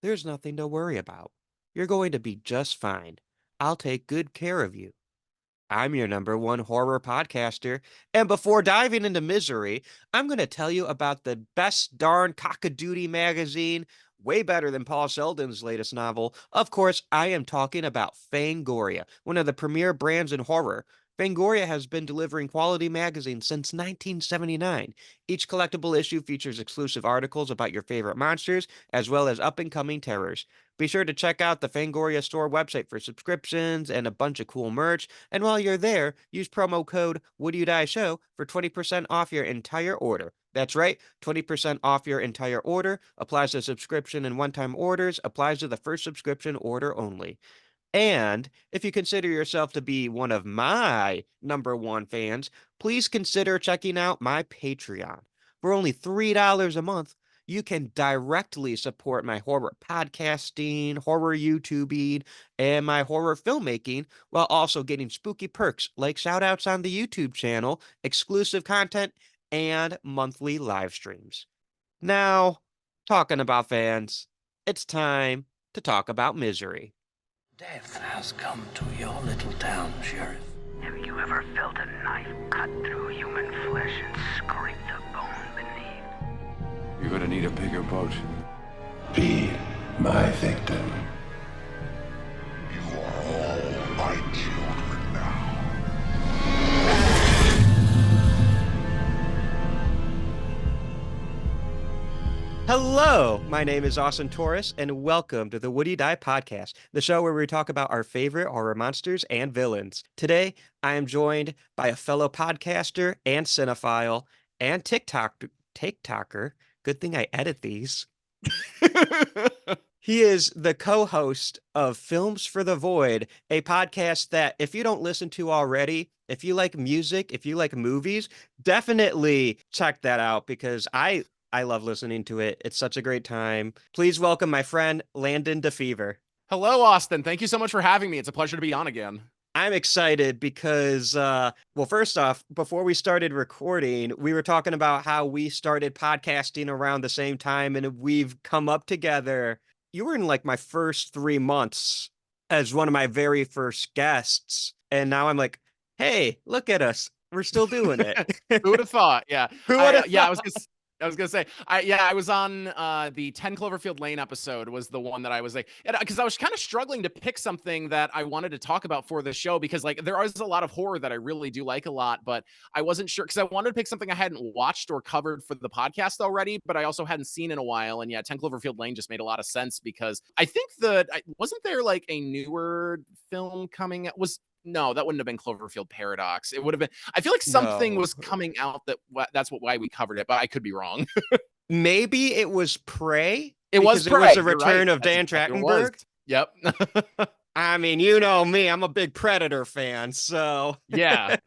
there's nothing to worry about. You're going to be just fine. I'll take good care of you. I'm your number one horror podcaster, and before diving into misery, I'm going to tell you about the best darn cockadoodie magazine, way better than Paul Sheldon's latest novel. Of course, I am talking about Fangoria, one of the premier brands in horror. Fangoria has been delivering quality magazines since 1979. Each collectible issue features exclusive articles about your favorite monsters, as well as up-and-coming terrors. Be sure to check out the Fangoria store website for subscriptions and a bunch of cool merch. And while you're there, use promo code Would You Die Show for 20% off your entire order. That's right, 20% off your entire order, applies to subscription and one-time orders, applies to the first subscription order only. And if you consider yourself to be one of my number one fans, please consider checking out my Patreon. For only $3 a month, you can directly support my horror podcasting, horror YouTubing, and my horror filmmaking while also getting spooky perks like shoutouts on the YouTube channel, exclusive content, and monthly live streams. Now, talking about fans, it's time to talk about misery. Death has come to your little town, Sheriff. Have you ever felt a knife cut through human flesh and scrape the bone beneath? You're gonna need a bigger boat. Be my victim. You are all my children now. Hello, my name is Austin Torres, and welcome to the Would You Die podcast, the show where we talk about our favorite horror monsters and villains. Today, I am joined by a fellow podcaster and cinephile and TikToker. Good thing I edit these. He is the co-host of Films for the Void, a podcast that if you don't listen to already, if you like music, if you like movies, definitely check that out because I love listening to it. It's such a great time. Please welcome my friend Landon Defever. Hello, Austin. Thank you so much for having me. It's a pleasure to be on again. I'm excited because, well, first off, before we started recording, we were talking about how we started podcasting around the same time and we've come up together. You were in like my first 3 months as one of my very first guests. And now I'm like, hey, look at us. We're still doing it. Who would have thought? Yeah. Who would have Yeah, thought? I was gonna say, I was on the 10 Cloverfield Lane episode was the one that I was like, because I was kind of struggling to pick something that I wanted to talk about for the show because like there is a lot of horror that I really do like a lot, but I wasn't sure because I wanted to pick something I hadn't watched or covered for the podcast already, but I also hadn't seen in a while. And yeah, 10 Cloverfield Lane just made a lot of sense because I think wasn't there like a newer film coming? No, that wouldn't have been Cloverfield Paradox. It would have been. I feel like something was coming out why we covered it, but I could be wrong. Maybe it was Prey. It was Prey. It was a return of Dan Trachtenberg. Yep. I mean, you know me, I'm a big Predator fan, so yeah.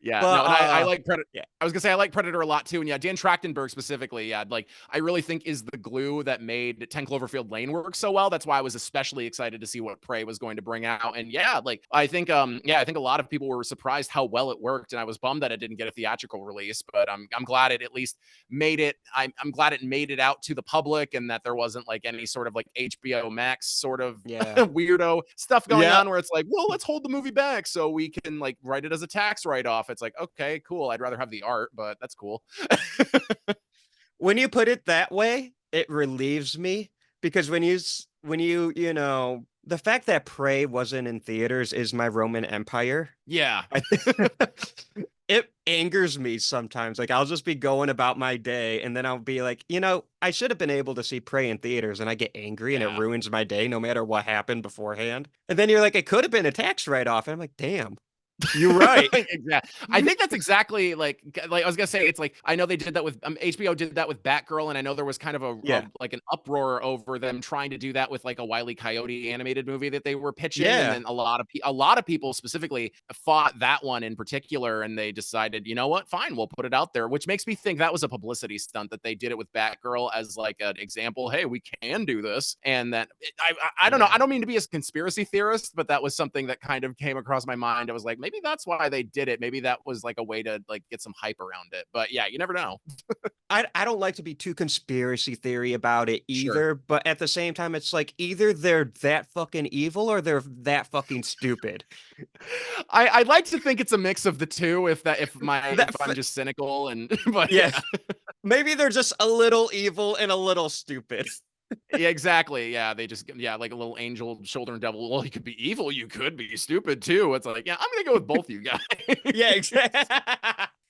Yeah, But, no, and I like Predator. yeah. I was gonna say I like Predator a lot too, and yeah, Dan Trachtenberg specifically, yeah, like I really think is the glue that made 10 Cloverfield Lane work so well. That's why I was especially excited to see what Prey was going to bring out. And yeah, like I think a lot of people were surprised how well it worked, and I was bummed that it didn't get a theatrical release, but I'm glad it at least made it. I'm glad it made it out to the public, and that there wasn't like any sort of like HBO Max sort of weirdo stuff going on where it's like, well, let's hold the movie back so we can like write it as a tax write-off. It's like, okay, cool. I'd rather have the art, but that's cool. When you put it that way, it relieves me because when you the fact that Prey wasn't in theaters is my Roman Empire. Yeah. It angers me sometimes. Like I'll just be going about my day and then I'll be like, I should have been able to see Prey in theaters and I get angry and it ruins my day no matter what happened beforehand. And then you're like, it could have been a tax write-off. And I'm like, damn. You're right. Exactly. I think that's exactly like I was gonna say. It's like I know they did that with HBO did that with Batgirl, and I know there was kind of like an uproar over them trying to do that with like a Wile E. Coyote animated movie that they were pitching. Yeah. And then a lot of people specifically fought that one in particular, and they decided, you know what, fine, we'll put it out there. Which makes me think that was a publicity stunt that they did it with Batgirl as like an example. Hey, we can do this, and that I don't know. I don't mean to be a conspiracy theorist, but that was something that kind of came across my mind. I was like, maybe maybe that's why they did it. Maybe that was like a way to like get some hype around it. But yeah, you never know. I don't like to be too conspiracy theory about it Sure. either, but at the same time, it's like either they're that fucking evil or they're that fucking stupid. I'd like to think it's a mix of the two if That I'm f just cynical and but yeah. Yes, maybe they're just a little evil and a little stupid. Yeah, exactly. Yeah, they just yeah, like a little angel shoulder and devil. Well, you could be evil, you could be stupid too. It's like, yeah, I'm gonna go with both you guys. Yeah, exactly.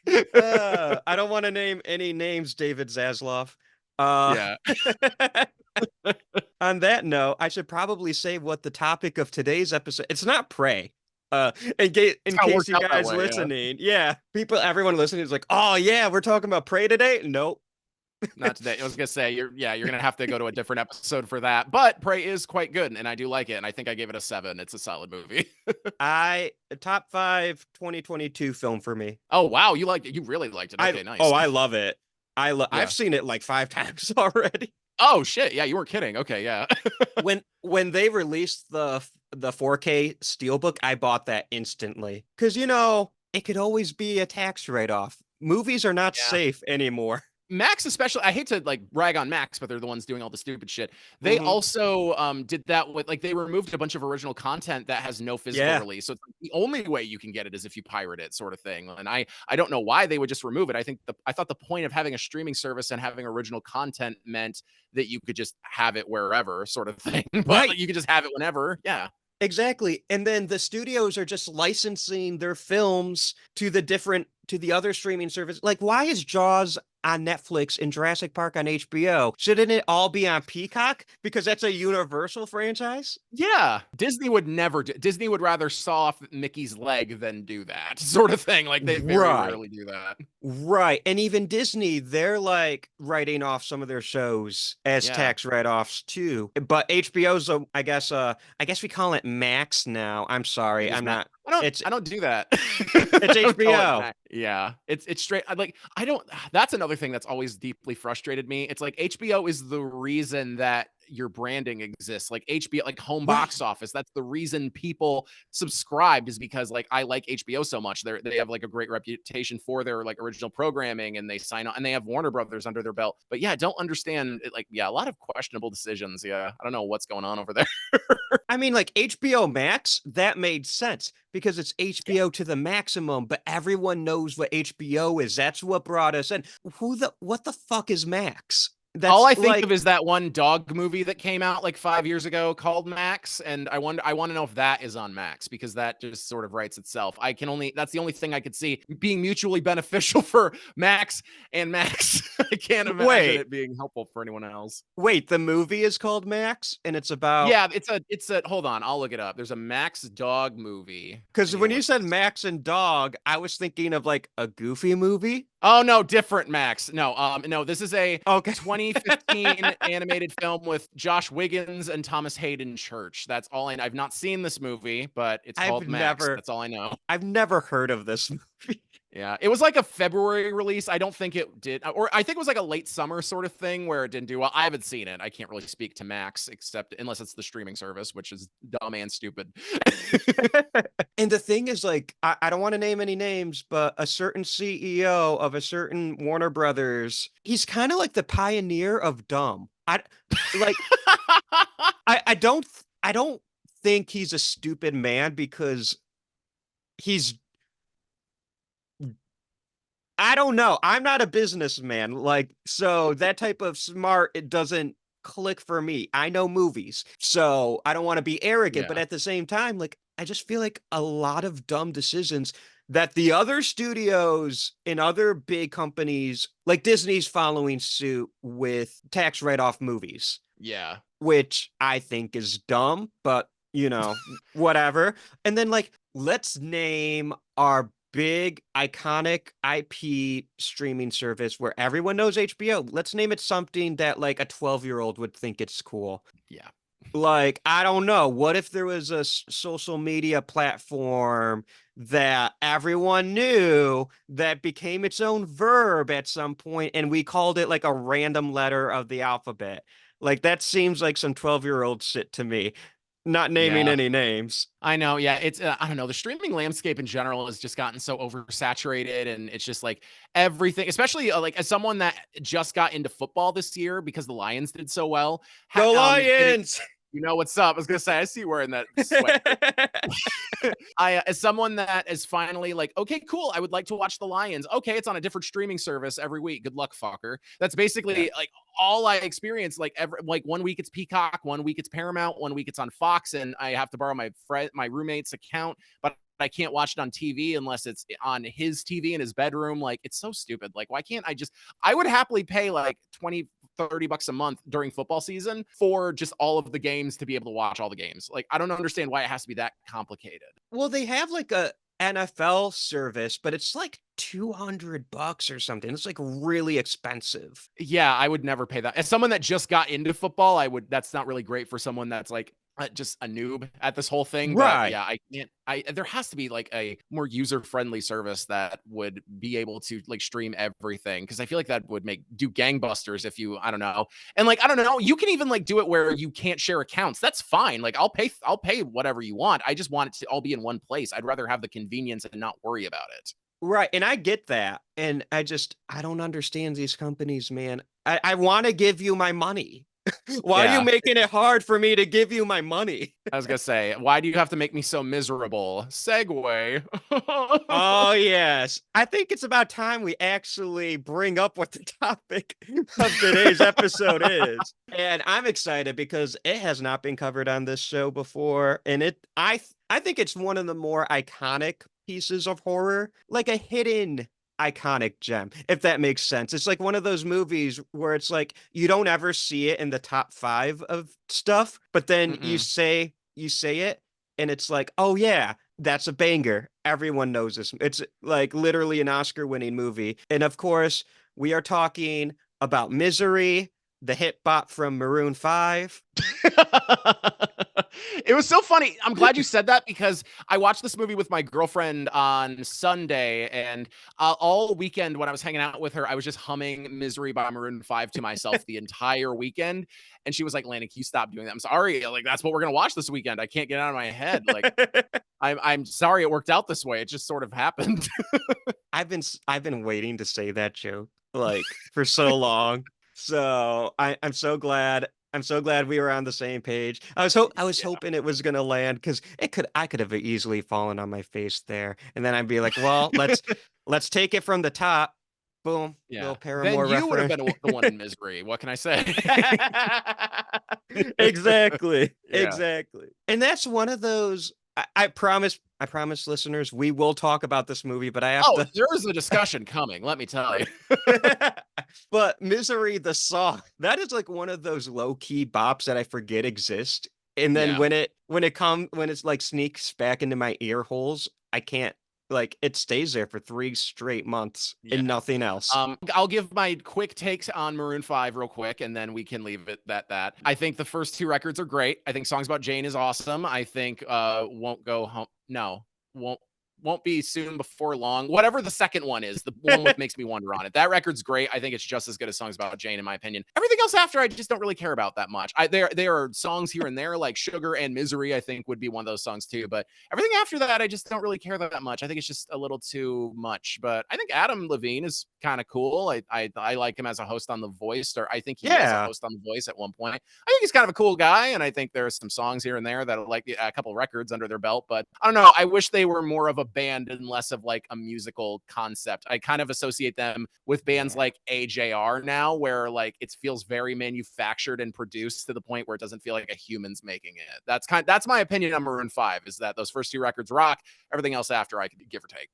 I don't want to name any names, David Zaslav. Uh, Yeah. on that note, I should probably say what the topic of today's episode. It's not Prey. In How it case worked you out that guys way, yeah. listening, yeah, everyone listening is like, oh yeah, we're talking about Prey today. Nope. Not today. I was gonna say you're gonna have to go to a different episode for that. But Prey is quite good, and I do like it. And I think I gave it a 7. It's a solid movie. I top 5 2022 film for me. Oh wow, you liked it. You really liked it. Okay, nice. I love it. Yeah. I've seen it like 5 times already. Oh shit. Yeah, you weren't kidding. Okay, yeah. When they released the 4K Steelbook, I bought that instantly because it could always be a tax write-off. Movies are not Yeah. safe anymore. Max especially, I hate to like brag on Max, but they're the ones doing all the stupid shit. They Mhm. also did that with like they removed a bunch of original content that has no physical Yeah, release. So it's like, the only way you can get it is if you pirate it, sort of thing. And I don't know why they would just remove it. I thought the point of having a streaming service and having original content meant that you could just have it wherever, sort of thing. But right. like, you could just have it whenever. Yeah. Exactly. And then the studios are just licensing their films to the other streaming service. Like, why is Jaws on Netflix and Jurassic Park on HBO? Shouldn't it all be on Peacock? Because that's a Universal franchise? Yeah, Disney would never do Disney would rather saw off Mickey's leg than do that sort of thing, like, they very Right. rarely do that. Right. And even Disney, they're like writing off some of their shows as Yeah, tax write-offs too. But HBO's I guess we call it Max now. I'm it sorry. is I'm ma not I don't do that. it's I don't call it HBO. ma Yeah, it's straight I don't that's another thing that's always deeply frustrated me. It's like HBO is the reason that your branding exists. Like HBO, like home Right. box office, that's the reason people subscribed is because like I like HBO so much. They have like a great reputation for their like original programming and they sign on and they have Warner Brothers under their belt. But yeah, I don't understand it, like yeah, a lot of questionable decisions. Yeah. I don't know what's going on over there. I mean, like HBO Max, that made sense because it's HBO to the maximum, but everyone knows what HBO is. That's what brought us in. What the fuck is Max? All That's I think of like, is that one dog movie that came out like 5 years ago called Max, and I wanna know if that is on Max because that just sort of writes itself. That's the only thing I could see being mutually beneficial for Max and Max. I can't imagine wait, it being helpful for anyone else. wait, the movie is called Max and it's about Yeah, it's a hold on, I'll look it up. There's a Max dog movie. because Here, when you what's said this? Max and Dog, I was thinking of like a goofy movie. Oh, no, different Max. No, this is a Okay. 2015 animated film with Josh Wiggins and Thomas Hayden Church. That's all I know. I've not seen this movie, but it's I've called Max. never That's all I know. I've never heard of this movie. Yeah, it was like a February release. I don't think it did, or I think it was like a late summer sort of thing where it didn't do well. I haven't seen it. I can't really speak to Max except unless it's the streaming service, which is dumb and stupid. And the thing is, like, I don't want to name any names, but a certain CEO of a certain Warner Brothers, he's kind of like the pioneer of dumb. Like, I don't think he's a stupid man because he's, I don't know. I'm not a businessman. Like, so that type of smart, it doesn't click for me. I know movies, so I don't want to be arrogant, but Yeah, at the same time, like, I just feel like a lot of dumb decisions that the other studios and other big companies, like Disney's following suit with tax write-off movies, yeah, which I think is dumb, but whatever. And then like, let's name our big iconic IP streaming service where everyone knows HBO. Let's name it something that like a 12-year-old would think it's cool. yeah. Like, I don't know. What if there was a social media platform that everyone knew that became its own verb at some point and we called it like a random letter of the alphabet? Like, that seems like some 12-year-old shit to me. Not naming Yeah. any names. I know. Yeah. It's, I don't know. The streaming landscape in general has just gotten so oversaturated. And it's just like everything, especially like as someone that just got into football this year because the Lions did so well, Go getting, Lions! you know what's up? I was going to say, I see you wearing that sweatshirt. As someone that is finally like, okay, cool. I would like to watch the Lions. Okay, it's on a different streaming service every week. Good luck, fucker. That's Yeah. basically like all I experience. Like like 1 week it's Peacock, 1 week it's Paramount, 1 week it's on Fox, and I have to borrow my roommate's account, but I can't watch it on TV unless it's on his TV in his bedroom. Like it's so stupid. Like why can't I would happily pay like 20-30 bucks a month during football season for just all of the games to be able to watch all the games. Like I don't understand why it has to be that complicated. Well, they have like a NFL service, but it's like $200 or something. It's like really expensive. Yeah, I would never pay that. As someone that just got into football, that's not really great for someone that's like just a noob at this whole thing. But Right. yeah, I can't. There has to be like a more user friendly service that would be able to like stream everything because I feel like that would do gangbusters if you I don't know. And like I don't know, you can even like do it where you can't share accounts. That's fine. Like I'll pay whatever you want. I just want it to all be in one place. I'd rather have the convenience and not worry about it. Right. And I get that. And I don't understand these companies, man. I want to give you my money. Why are you Yeah. making it hard for me to give you my money? I was gonna say, why do you have to make me so miserable? Segue. Oh, yes. I think it's about time we actually bring up what the topic of today's episode is. And I'm excited because it has not been covered on this show before. And I think it's one of the more iconic pieces of horror, like a hidden iconic gem, if that makes sense. It's like one of those movies where it's like you don't ever see it in the top 5 of stuff, but then Mm-mm. you say it and it's like, "Oh yeah, that's a banger. Everyone knows this." It's like literally an Oscar-winning movie. And of course, we are talking about Misery, the hit bop from Maroon 5. It was so funny. I'm glad you said that because I watched this movie with my girlfriend on Sunday, and all weekend when I was hanging out with her, I was just humming "Misery" by Maroon 5 to myself the entire weekend. And she was like, "Landon, can you stop doing that? I'm sorry. Like that's what we're gonna watch this weekend. I can't get it out of my head. Like I'm sorry it worked out this way. It just sort of happened." I've been waiting to say that joke like for so long. So I'm so glad. I'm so glad we were on the same page. I was Yeah. hoping it was gonna land because I could have easily fallen on my face there, and then I'd be like, well, let's take it from the top. Boom, Yeah. little Then Paramore you would have reference. been the one in misery. What can I say? Exactly, Yeah. exactly. And that's one of those. I promise listeners, we will talk about this movie, but I have Oh, to. there is a discussion coming, let me tell you. But Misery, the song, that is like one of those low key bops that I forget exist. And then Yeah. when it's like sneaks back into my ear holes, I can't like it stays there for 3 straight months Yeah. and nothing else. I'll give my quick takes on Maroon 5 real quick, and then we can leave it at that. I think the first 2 records are great. I think Songs About Jane is awesome. I think Won't Go Home. No, won't be soon before long. Whatever the second one is, the one with Makes Me Wonder on it. That record's great. I think it's just as good as Songs About Jane, in my opinion. Everything else after, I just don't really care about that much. There are songs here and there, like Sugar and Misery, I think would be one of those songs too. But everything after that, I just don't really care that much. I think it's just a little too much. But I think Adam Levine is kind of cool. I like him as a host on The Voice, or I think he was a Yeah. host on The Voice at one point. I think he's kind of a cool guy, and I think there's some songs here and there that are like a couple records under their belt. But I don't know. I wish they were more of a band and less of like a musical concept. I kind of associate them with bands Yeah. like AJR now, where like it feels very manufactured and produced to the point where it doesn't feel like a human's making it. That's my opinion on Maroon 5, is that those first 2 records rock. Everything else after I could give or take.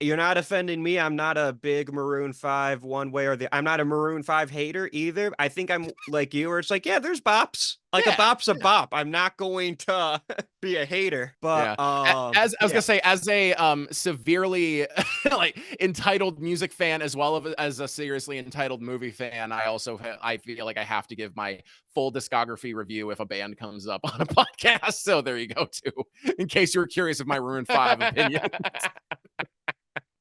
You're not offending me. I'm not a big Maroon 5 one way or the I'm not a Maroon 5 hater either. I think I'm like you, where it's like, yeah, there's bops. Like a Yeah. bop's a bop. I'm not going to be a hater. But Yeah. As I was yeah. gonna say, as a severely like entitled music fan, as well as a seriously entitled movie fan, I feel like I have to give my full discography review if a band comes up on a podcast. So there you go too. In case you were curious of my Maroon 5 opinion.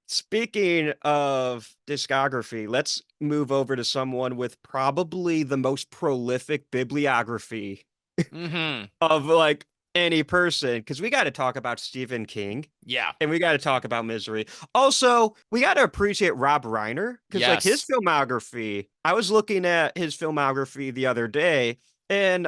Speaking of discography, let's move over to someone with probably the most prolific bibliography Mm-hmm. of like any person, because we got to talk about Stephen King Yeah. and we got to talk about Misery. Also, we got to appreciate Rob Reiner because like his Yes. filmography, I was looking at his filmography the other day and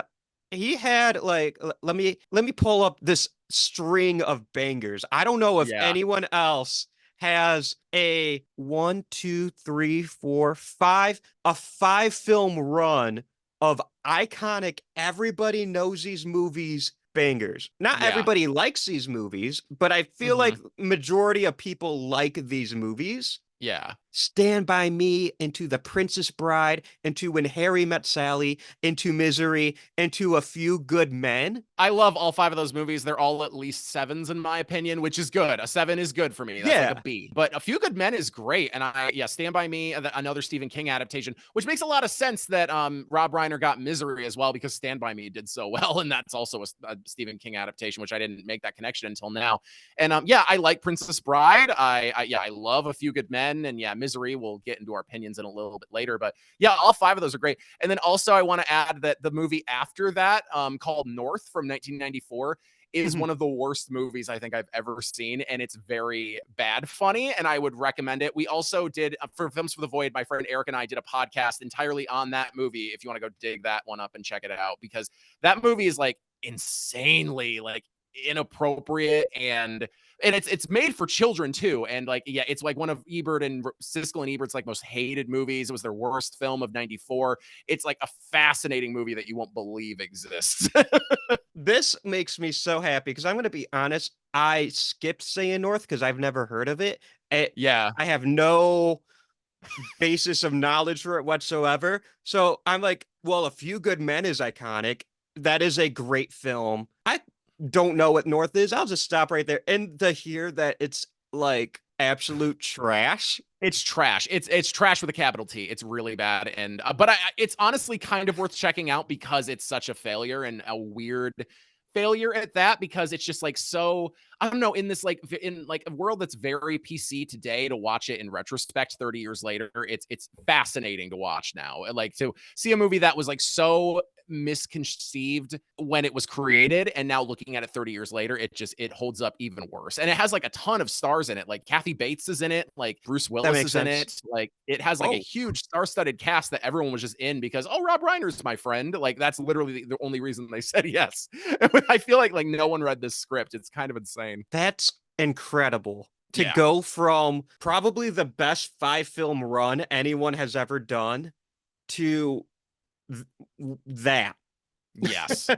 he had like let me pull up this string of bangers. I don't know if Yeah. anyone else has a one, two, three, four, five, a 5 film run of iconic, everybody knows these movies bangers. Not Yeah. everybody likes these movies, but I feel Mm-hmm. like majority of people like these movies. Yeah. Stand By Me, into The Princess Bride, into When Harry Met Sally, into Misery, into A Few Good Men. I love all 5 of those movies. They're all at least 7s in my opinion, which is good. A 7 is good for me. That's like a Yeah. B. But A Few Good Men is great. And yeah, Stand By Me, another Stephen King adaptation, which makes a lot of sense that Rob Reiner got Misery as well because Stand By Me did so well, and that's also a Stephen King adaptation, which I didn't make that connection until now. And yeah, I like Princess Bride. I love A Few Good Men, and yeah, Misery. We'll get into our opinions in a little bit later, but yeah, all 5 of those are great. And then also I want to add that the movie after that, called North from 1994, is Mhm. one of the worst movies I think I've ever seen, and it's very bad funny, and I would recommend it. We also did for Films for the Void, my friend Eric and I did a podcast entirely on that movie. If you want to go dig that one up and check it out, because that movie is like insanely like inappropriate, and it's made for children too. And like, yeah, it's like one of Ebert and Siskel and Ebert's like most hated movies. It was their worst film of 94. It's like a fascinating movie that you won't believe exists. This makes me so happy because I'm going to be honest. I skipped saying North because I've never heard of it. it. Yeah. I have no basis of knowledge for it whatsoever. So I'm like, well, A Few Good Men is iconic. That is a great film. I don't know what North is. I'll just stop right there. And to hear that it's like absolute trash. It's trash. It's trash with a capital T. It's really bad, and but it's honestly kind of worth checking out because it's such a failure and a weird failure at that. Because it's just like so, I don't know, in this like in like a world that's very PC today, to watch it in retrospect 30 years later, it's fascinating to watch now. Like to see a movie that was like so misconceived when it was created, and now looking at it 30 years later, it holds up even worse. And it has like a ton of stars in it. Like Kathy Bates is in it, like Bruce That Willis makes is in sense. it. Like it has like a Oh, huge star-studded cast that everyone was just in because, oh, Rob Reiner's my friend. Like that's literally the only reason they said yes. I feel like no one read this script. It's kind of insane. that's incredible. To Yeah. go from probably the best 5 film run anyone has ever done to th- that. Yes.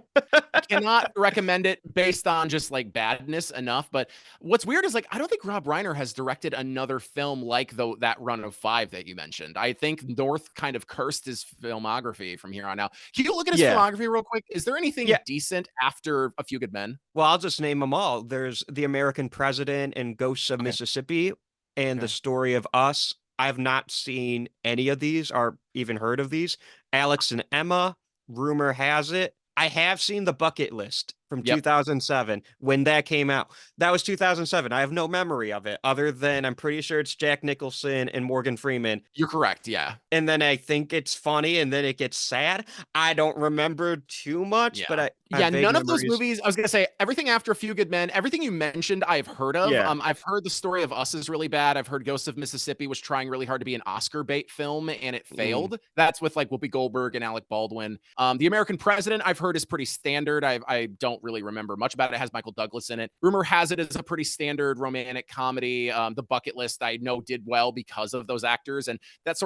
Cannot recommend it based on just like badness enough. But what's weird is like I don't think Rob Reiner has directed another film like that run of 5 that you mentioned. I think North kind of cursed his filmography from here on out. Can you look at his Yeah. filmography real quick? Is there anything Yeah. decent after A Few Good Men? Well, I'll just name them all. There's The American President and Ghosts of Okay. Mississippi and The Okay. Story of Us. I've not seen any of these or even heard of these. Alex and Emma, rumor has it. I have seen The Bucket List from Yep. 2007 when that came out. That was 2007. I have no memory of it other than I'm pretty sure it's Jack Nicholson and Morgan Freeman. You're correct. Yeah. And then I think it's funny and then it gets sad. I don't remember too much, but Yeah. I have Yeah, vague none of those memories. movies. I was gonna say everything after A Few Good Men, everything you mentioned, I've heard of. Yeah. I've heard The Story of Us is really bad. I've heard Ghost of Mississippi was trying really hard to be an Oscar bait film and it Mm. failed. That's with like Whoopi Goldberg and Alec Baldwin. The American President, I've heard is pretty standard. I don't really remember much about it. It has Michael Douglas in it. Rumor has it is a pretty standard romantic comedy. The Bucket List I know did well because of those actors, and that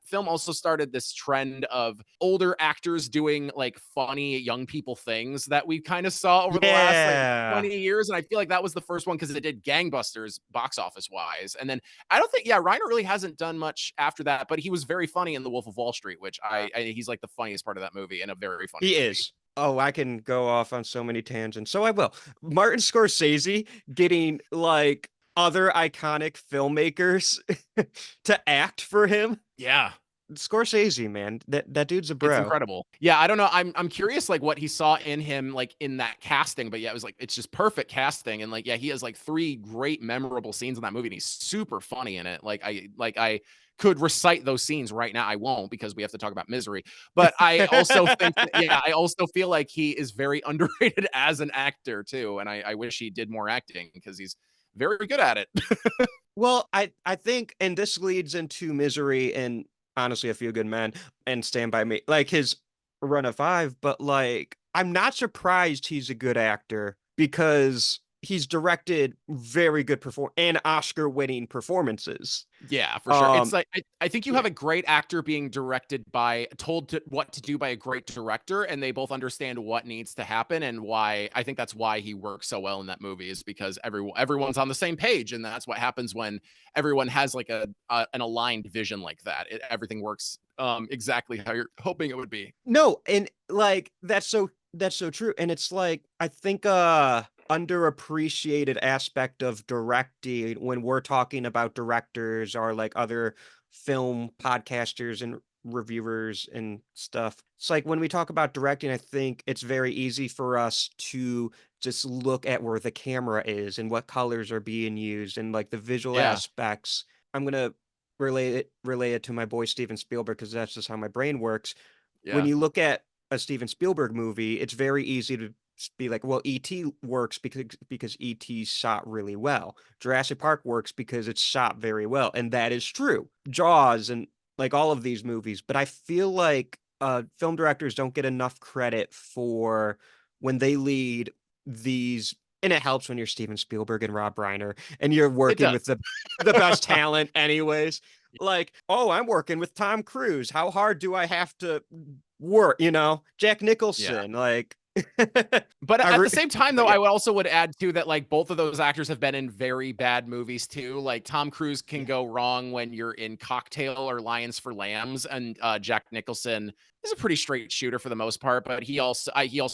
film also started this trend of older actors doing like funny young people things that we kind of saw over the last like Yeah. 20 years. And I feel like that was the first one because it did gangbusters box office wise. And then I don't think, yeah, Reiner really hasn't done much after that, but he was very funny in The Wolf of Wall Street, which he's like the funniest part of that movie and a very funny He movie. is. Oh, I can go off on so many tangents. So I will. Martin Scorsese getting like other iconic filmmakers to act for him. Yeah. Scorsese, man. That dude's a It's bro. incredible. Yeah, I don't know. I'm curious like what he saw in him like in that casting, but yeah, it was like it's just perfect casting and like yeah, he has like 3 great memorable scenes in that movie and he's super funny in it. I could recite those scenes right now. I won't because we have to talk about Misery. But I also think that, yeah, I also feel like he is very underrated as an actor too and I wish he did more acting because he's very good at it. Well, I think, and this leads into Misery and honestly A Few Good Men and Stand By Me, like his run of five. But like, I'm not surprised he's a good actor because he's directed very good perform and Oscar-winning performances. Yeah, for sure. It's Um, like I think you yeah, have a great actor being directed by told to what to do by a great director, and they both understand what needs to happen and why. I think that's why he works so well in that movie is because everyone's on the same page, and that's what happens when everyone has like an aligned vision like that. Everything works exactly how you're hoping it would be. no, and like that's so true. And it's like I think underappreciated aspect of directing when we're talking about directors or like other film podcasters and reviewers and stuff. It's like when we talk about directing, I think it's very easy for us to just look at where the camera is and what colors are being used and like the visual Yeah, aspects. I'm gonna relay it to my boy Steven Spielberg because that's just how my brain works. When yeah, you look at a Steven Spielberg movie, it's very easy to be like, well, E.T. works because E.T. shot really well. Jurassic Park works because it's shot very well, and that is true. Jaws and like all of these movies, but I feel like film directors don't get enough credit for when they lead these. And it helps when you're Steven Spielberg and Rob Reiner, and you're it working with does. the best talent, anyways. Like, oh, I'm working with Tom Cruise. How hard do I have to work? Jack Yeah. Nicholson. Like, But I at re- the same time, but though, yeah, I would also would add too that like both of those actors have been in very bad movies too. Like Tom Cruise can yeah, go wrong when you're in Cocktail or Lions for Lambs, and Jack Nicholson is a pretty straight shooter for the most part. But he also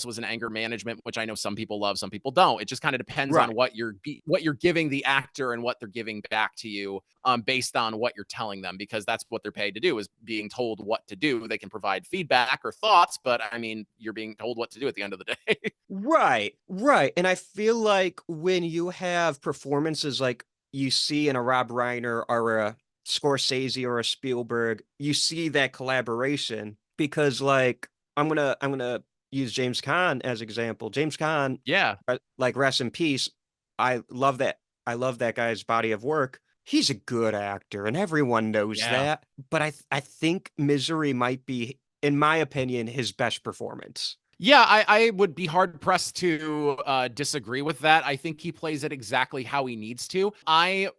was in Anger Management, which I know some people love, some people don't. It just kind of depends on right. what you're giving the actor and what they're giving back to you, based on what you're telling them, because that's what they're paid to do is being told what to do. They can provide feedback or thoughts, but I mean, you're being told what to do at the end of the day. Right, right. And I feel like when you have performances like you see in a Rob Reiner or a Scorsese or a Spielberg, you see that collaboration because like I'm gonna use James Caan as example. James Caan, Yeah. like rest in peace. I love that. I love that guy's body of work. He's a good actor, and everyone knows Yeah. that. But I think Misery might be, in my opinion, his best performance. Yeah, I would be hard pressed to disagree with that. I think he plays it exactly how he needs to.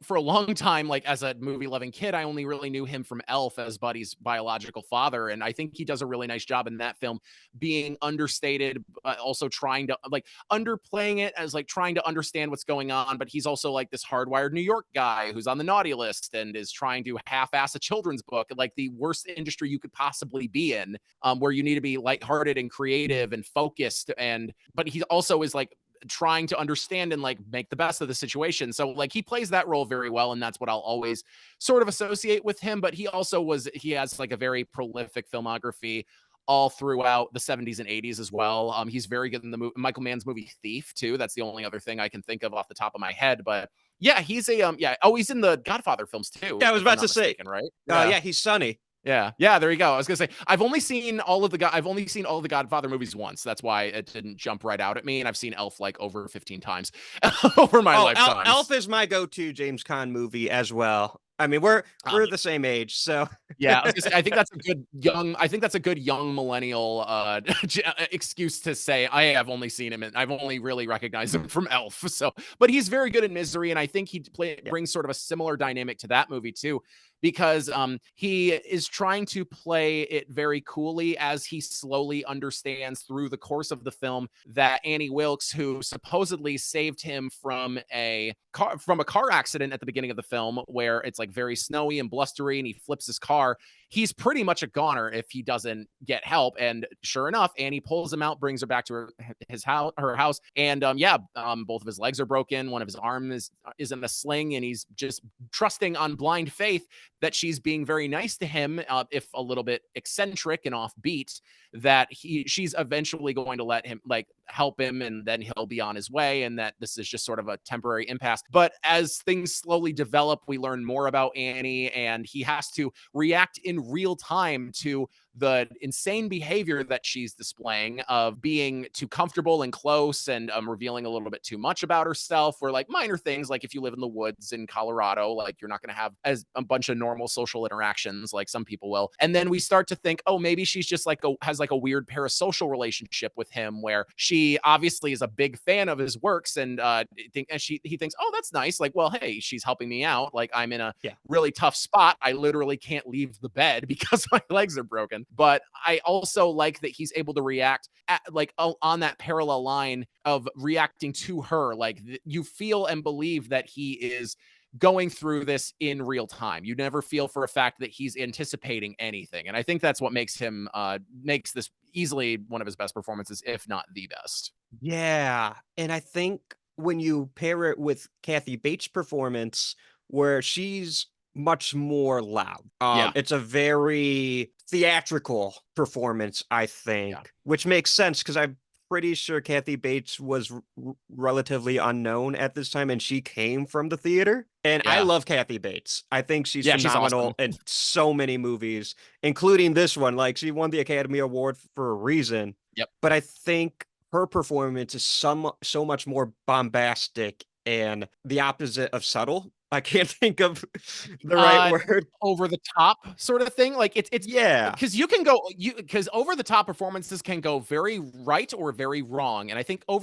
For a long time, like as a movie loving kid, I only really knew him from Elf as Buddy's biological father. And I think he does a really nice job in that film being understated, also trying to like underplaying it as like trying to understand what's going on. But he's also like this hardwired New York guy who's on the naughty list and is trying to half ass a children's book, like the worst industry you could possibly be in, where you need to be lighthearted and creative and focused. And but he also is like trying to understand and like make the best of the situation. So like he plays that role very well, and that's what I'll always sort of associate with him. But he has like a very prolific filmography all throughout the 70s and 80s as well. He's very good in the Michael Mann's movie Thief too. That's the only other thing I can think of off the top of my head. But yeah, he's a yeah. Oh, he's in the Godfather films too, Yeah, I was if I'm about not to say, mistaken, right? Yeah. yeah, he's Sonny. Yeah, yeah. There you go. I was gonna say I've only seen all of the Godfather movies once. That's why it didn't jump right out at me. And I've seen Elf like over 15 times over my Oh, lifetime. Elf is my go-to James Caan movie as well. I mean, we're the same age, so Yeah, I was gonna say, I think that's a good young millennial excuse to say I have only seen him and I've only really recognized him from Elf. So, but he's very good in Misery, and I think yeah. brings sort of a similar dynamic to that movie too, because he is trying to play it very coolly as he slowly understands through the course of the film that Annie Wilkes, who supposedly saved him from a car accident at the beginning of the film, where it's like very snowy and blustery, and he flips his car. he's pretty much a goner if he doesn't get help. And sure enough, Annie pulls him out, brings her back to her house, and both of his legs are broken. One of his arms is in a sling, and he's just trusting on blind faith that she's being very nice to him, if a little bit eccentric and offbeat, that she's eventually going to let him help him, and then he'll be on his way, and that this is just sort of a temporary impasse. But as things slowly develop, we learn more about Annie, and he has to react in real time to the insane behavior that she's displaying of being too comfortable and close, and revealing a little bit too much about herself, or like minor things like if you live in the woods in Colorado, like you're not going to have as a bunch of normal social interactions like some people will. And then we start to think, oh, maybe she's just has a weird parasocial relationship with him, where she obviously is a big fan of his works, and he thinks, oh, that's nice. Like, well, hey, she's helping me out. Like, I'm in a really tough spot. I literally can't leave the bed because my legs are broken. But I also like that he's able to react on that parallel line of reacting to her. Like, you feel and believe that he is going through this in real time. You never feel for a fact that he's anticipating anything. And I think that's what makes this easily one of his best performances, if not the best. Yeah. And I think when you pair it with Kathy Bates' performance, where she's much more loud. It's a very theatrical performance, I think, which makes sense because I'm pretty sure Kathy Bates was relatively unknown at this time, and she came from the theater. And I love Kathy Bates. I think she's phenomenal she's awesome. in so many movies, including this one. Like, she won the Academy Award for a reason. Yep. But I think her performance is so much more bombastic and the opposite of subtle. I can't think of the right word. Over the top sort of thing. Like, it's because because over the top performances can go very right or very wrong. And I think when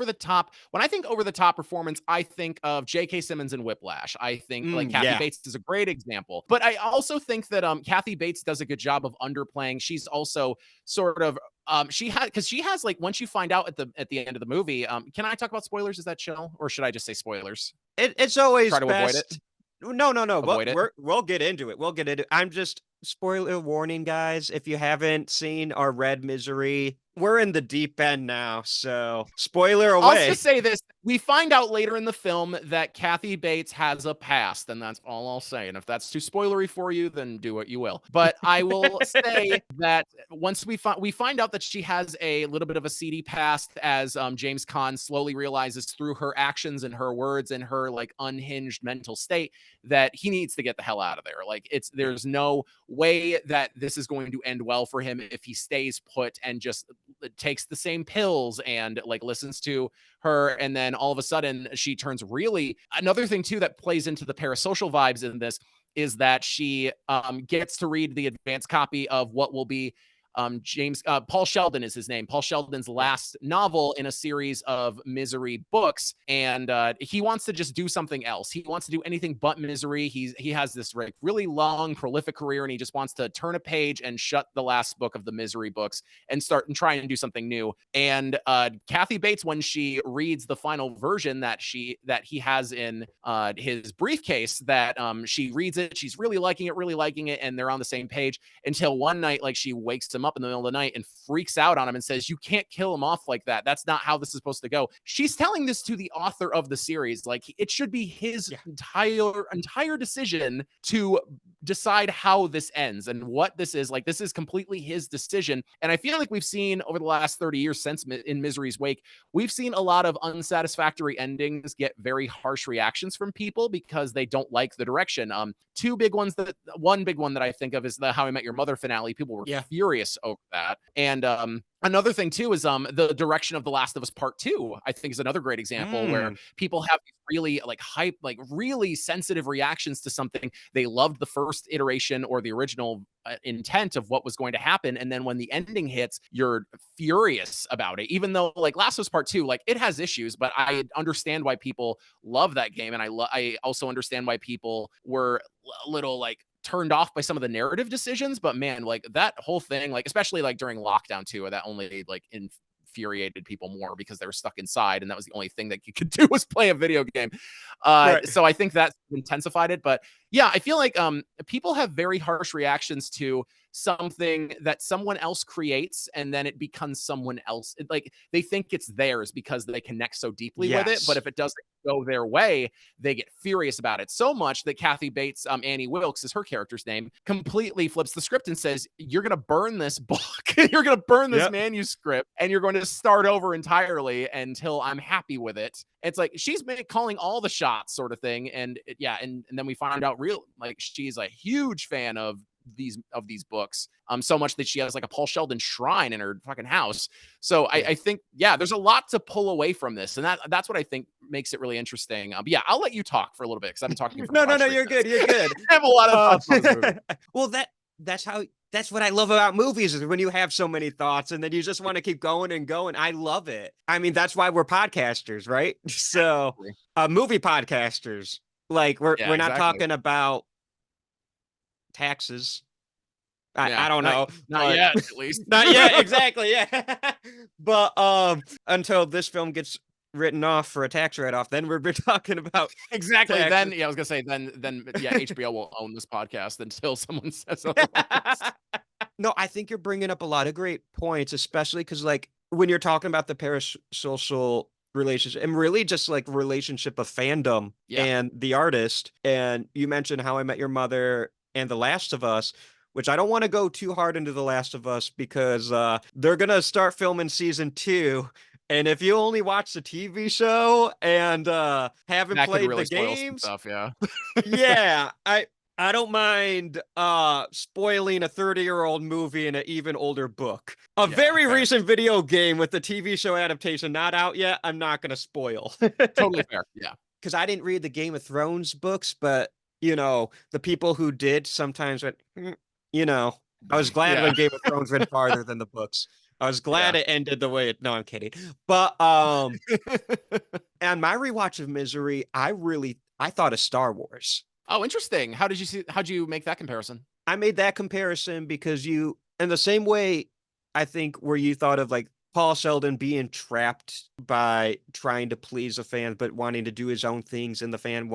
I think over the top performance, I think of J.K. Simmons in Whiplash. I think Kathy Bates is a great example. But I also think that Kathy Bates does a good job of underplaying. She's also sort of she has like, once you find out at the end of the movie, can I talk about spoilers? Is that chill, or should I just say spoilers? It's always try to best. avoid it. No. Avoid it. We'll get into it. I'm just, spoiler warning, guys. If you haven't seen or read Misery, we're in the deep end now. So spoiler away. I'll just say this. We find out later in the film that Kathy Bates has a past, and that's all I'll say. And if that's too spoilery for you, then do what you will. But I will say that once we find out that she has a little bit of a seedy past, as James Caan slowly realizes through her actions and her words and her like unhinged mental state, that he needs to get the hell out of there. Like, there's no way that this is going to end well for him if he stays put and just takes the same pills and like listens to her, and then all of a sudden she turns really. Another thing too that plays into the parasocial vibes in this is that she gets to read the advanced copy of what will be Paul Sheldon is his name. Paul Sheldon's last novel in a series of Misery books, and he wants to just do something else. He wants to do anything but Misery. He has this really long, prolific career, and he just wants to turn a page and shut the last book of the Misery books and start and try and do something new. And Kathy Bates, when she reads the final version that he has in his briefcase, that she reads it, she's really liking it, and they're on the same page until one night, like, she wakes him up in the middle of the night and freaks out on him and says, "You can't kill him off like that. That's not how this is supposed to go." She's telling this to the author of the series. Like, it should be his entire decision to decide how this ends and what this is. Like, this is completely his decision. And I feel like we've seen over the last 30 years since In Misery's wake, we've seen a lot of unsatisfactory endings get very harsh reactions from people because they don't like the direction. One big one that I think of is the How I Met Your Mother finale. People were furious over that. And another thing too is the direction of The Last of Us Part 2, I think, is another great example where people have really really sensitive reactions to something. They loved the first iteration or the original intent of what was going to happen, and then when the ending hits, you're furious about it. Even though, like, Last of Us Part 2, like, it has issues, but I understand why people love that game, and I also understand why people were a little like turned off by some of the narrative decisions. But man, like, that whole thing, like, especially like during lockdown too, that only like infuriated people more because they were stuck inside and that was the only thing that you could do was play a video game. So I think that intensified it. But Yeah, I feel like people have very harsh reactions to something that someone else creates and then it becomes someone else. Like they think it's theirs because they connect so deeply with it, but Yes. if it doesn't go their way, they get furious about it so much that Kathy Bates, Annie Wilkes is her character's name, completely flips the script and says, "You're going to burn this book. You're going to burn this Yep. manuscript, and you're going to start over entirely until I'm happy with it." It's like she's calling all the shots, sort of thing, and yeah, and then we find out real like she's a huge fan of these books, so much that she has like a Paul Sheldon shrine in her fucking house. So Yeah. I think, yeah, there's a lot to pull away from this, and that's what I think makes it really interesting. But yeah, I'll let you talk for a little bit because I've been talking for No, no, five no, straight you're good. minutes. You're good. I have a lot of Uh, thoughts on this movie. well, that's what I love about movies is when you have so many thoughts and then you just want to keep going and going. I love it. I mean, that's why we're podcasters, right? So, Exactly. movie podcasters. Like Yeah, we're not exactly. talking about taxes. Yeah, I don't know, not but yet, at least. not yet, exactly, yeah. But until this film gets written off for a tax write-off, then we're talking about Exactly. Then, taxes. yeah, I was gonna say, then, yeah, HBO will own this podcast until someone says otherwise. No, I think you're bringing up a lot of great points, especially because, like, when you're talking about the parasocial relationship and really just like relationship of fandom Yeah, and the artist. And you mentioned How I Met Your Mother and The Last of Us, which I don't want to go too hard into The Last of Us because they're gonna start filming season 2. And if you only watch the TV show and haven't that could played the really spoil some games, stuff. Yeah. yeah, I don't mind spoiling a 30-year-old movie and an even older book. A Yeah, very fair. recent video game with the TV show adaptation not out yet, I'm not going to spoil. Totally fair. Yeah. Cuz I didn't read the Game of Thrones books, but the people who did sometimes went, I was glad Yeah. when Game of Thrones went farther than the books. I was glad Yeah. it ended the way it no, I'm kidding. But and my rewatch of Misery, I thought of Star Wars. Oh, interesting. How'd you make that comparison? I made that comparison because in the same way, I think where you thought of like Paul Sheldon being trapped by trying to please a fan, but wanting to do his own things and fans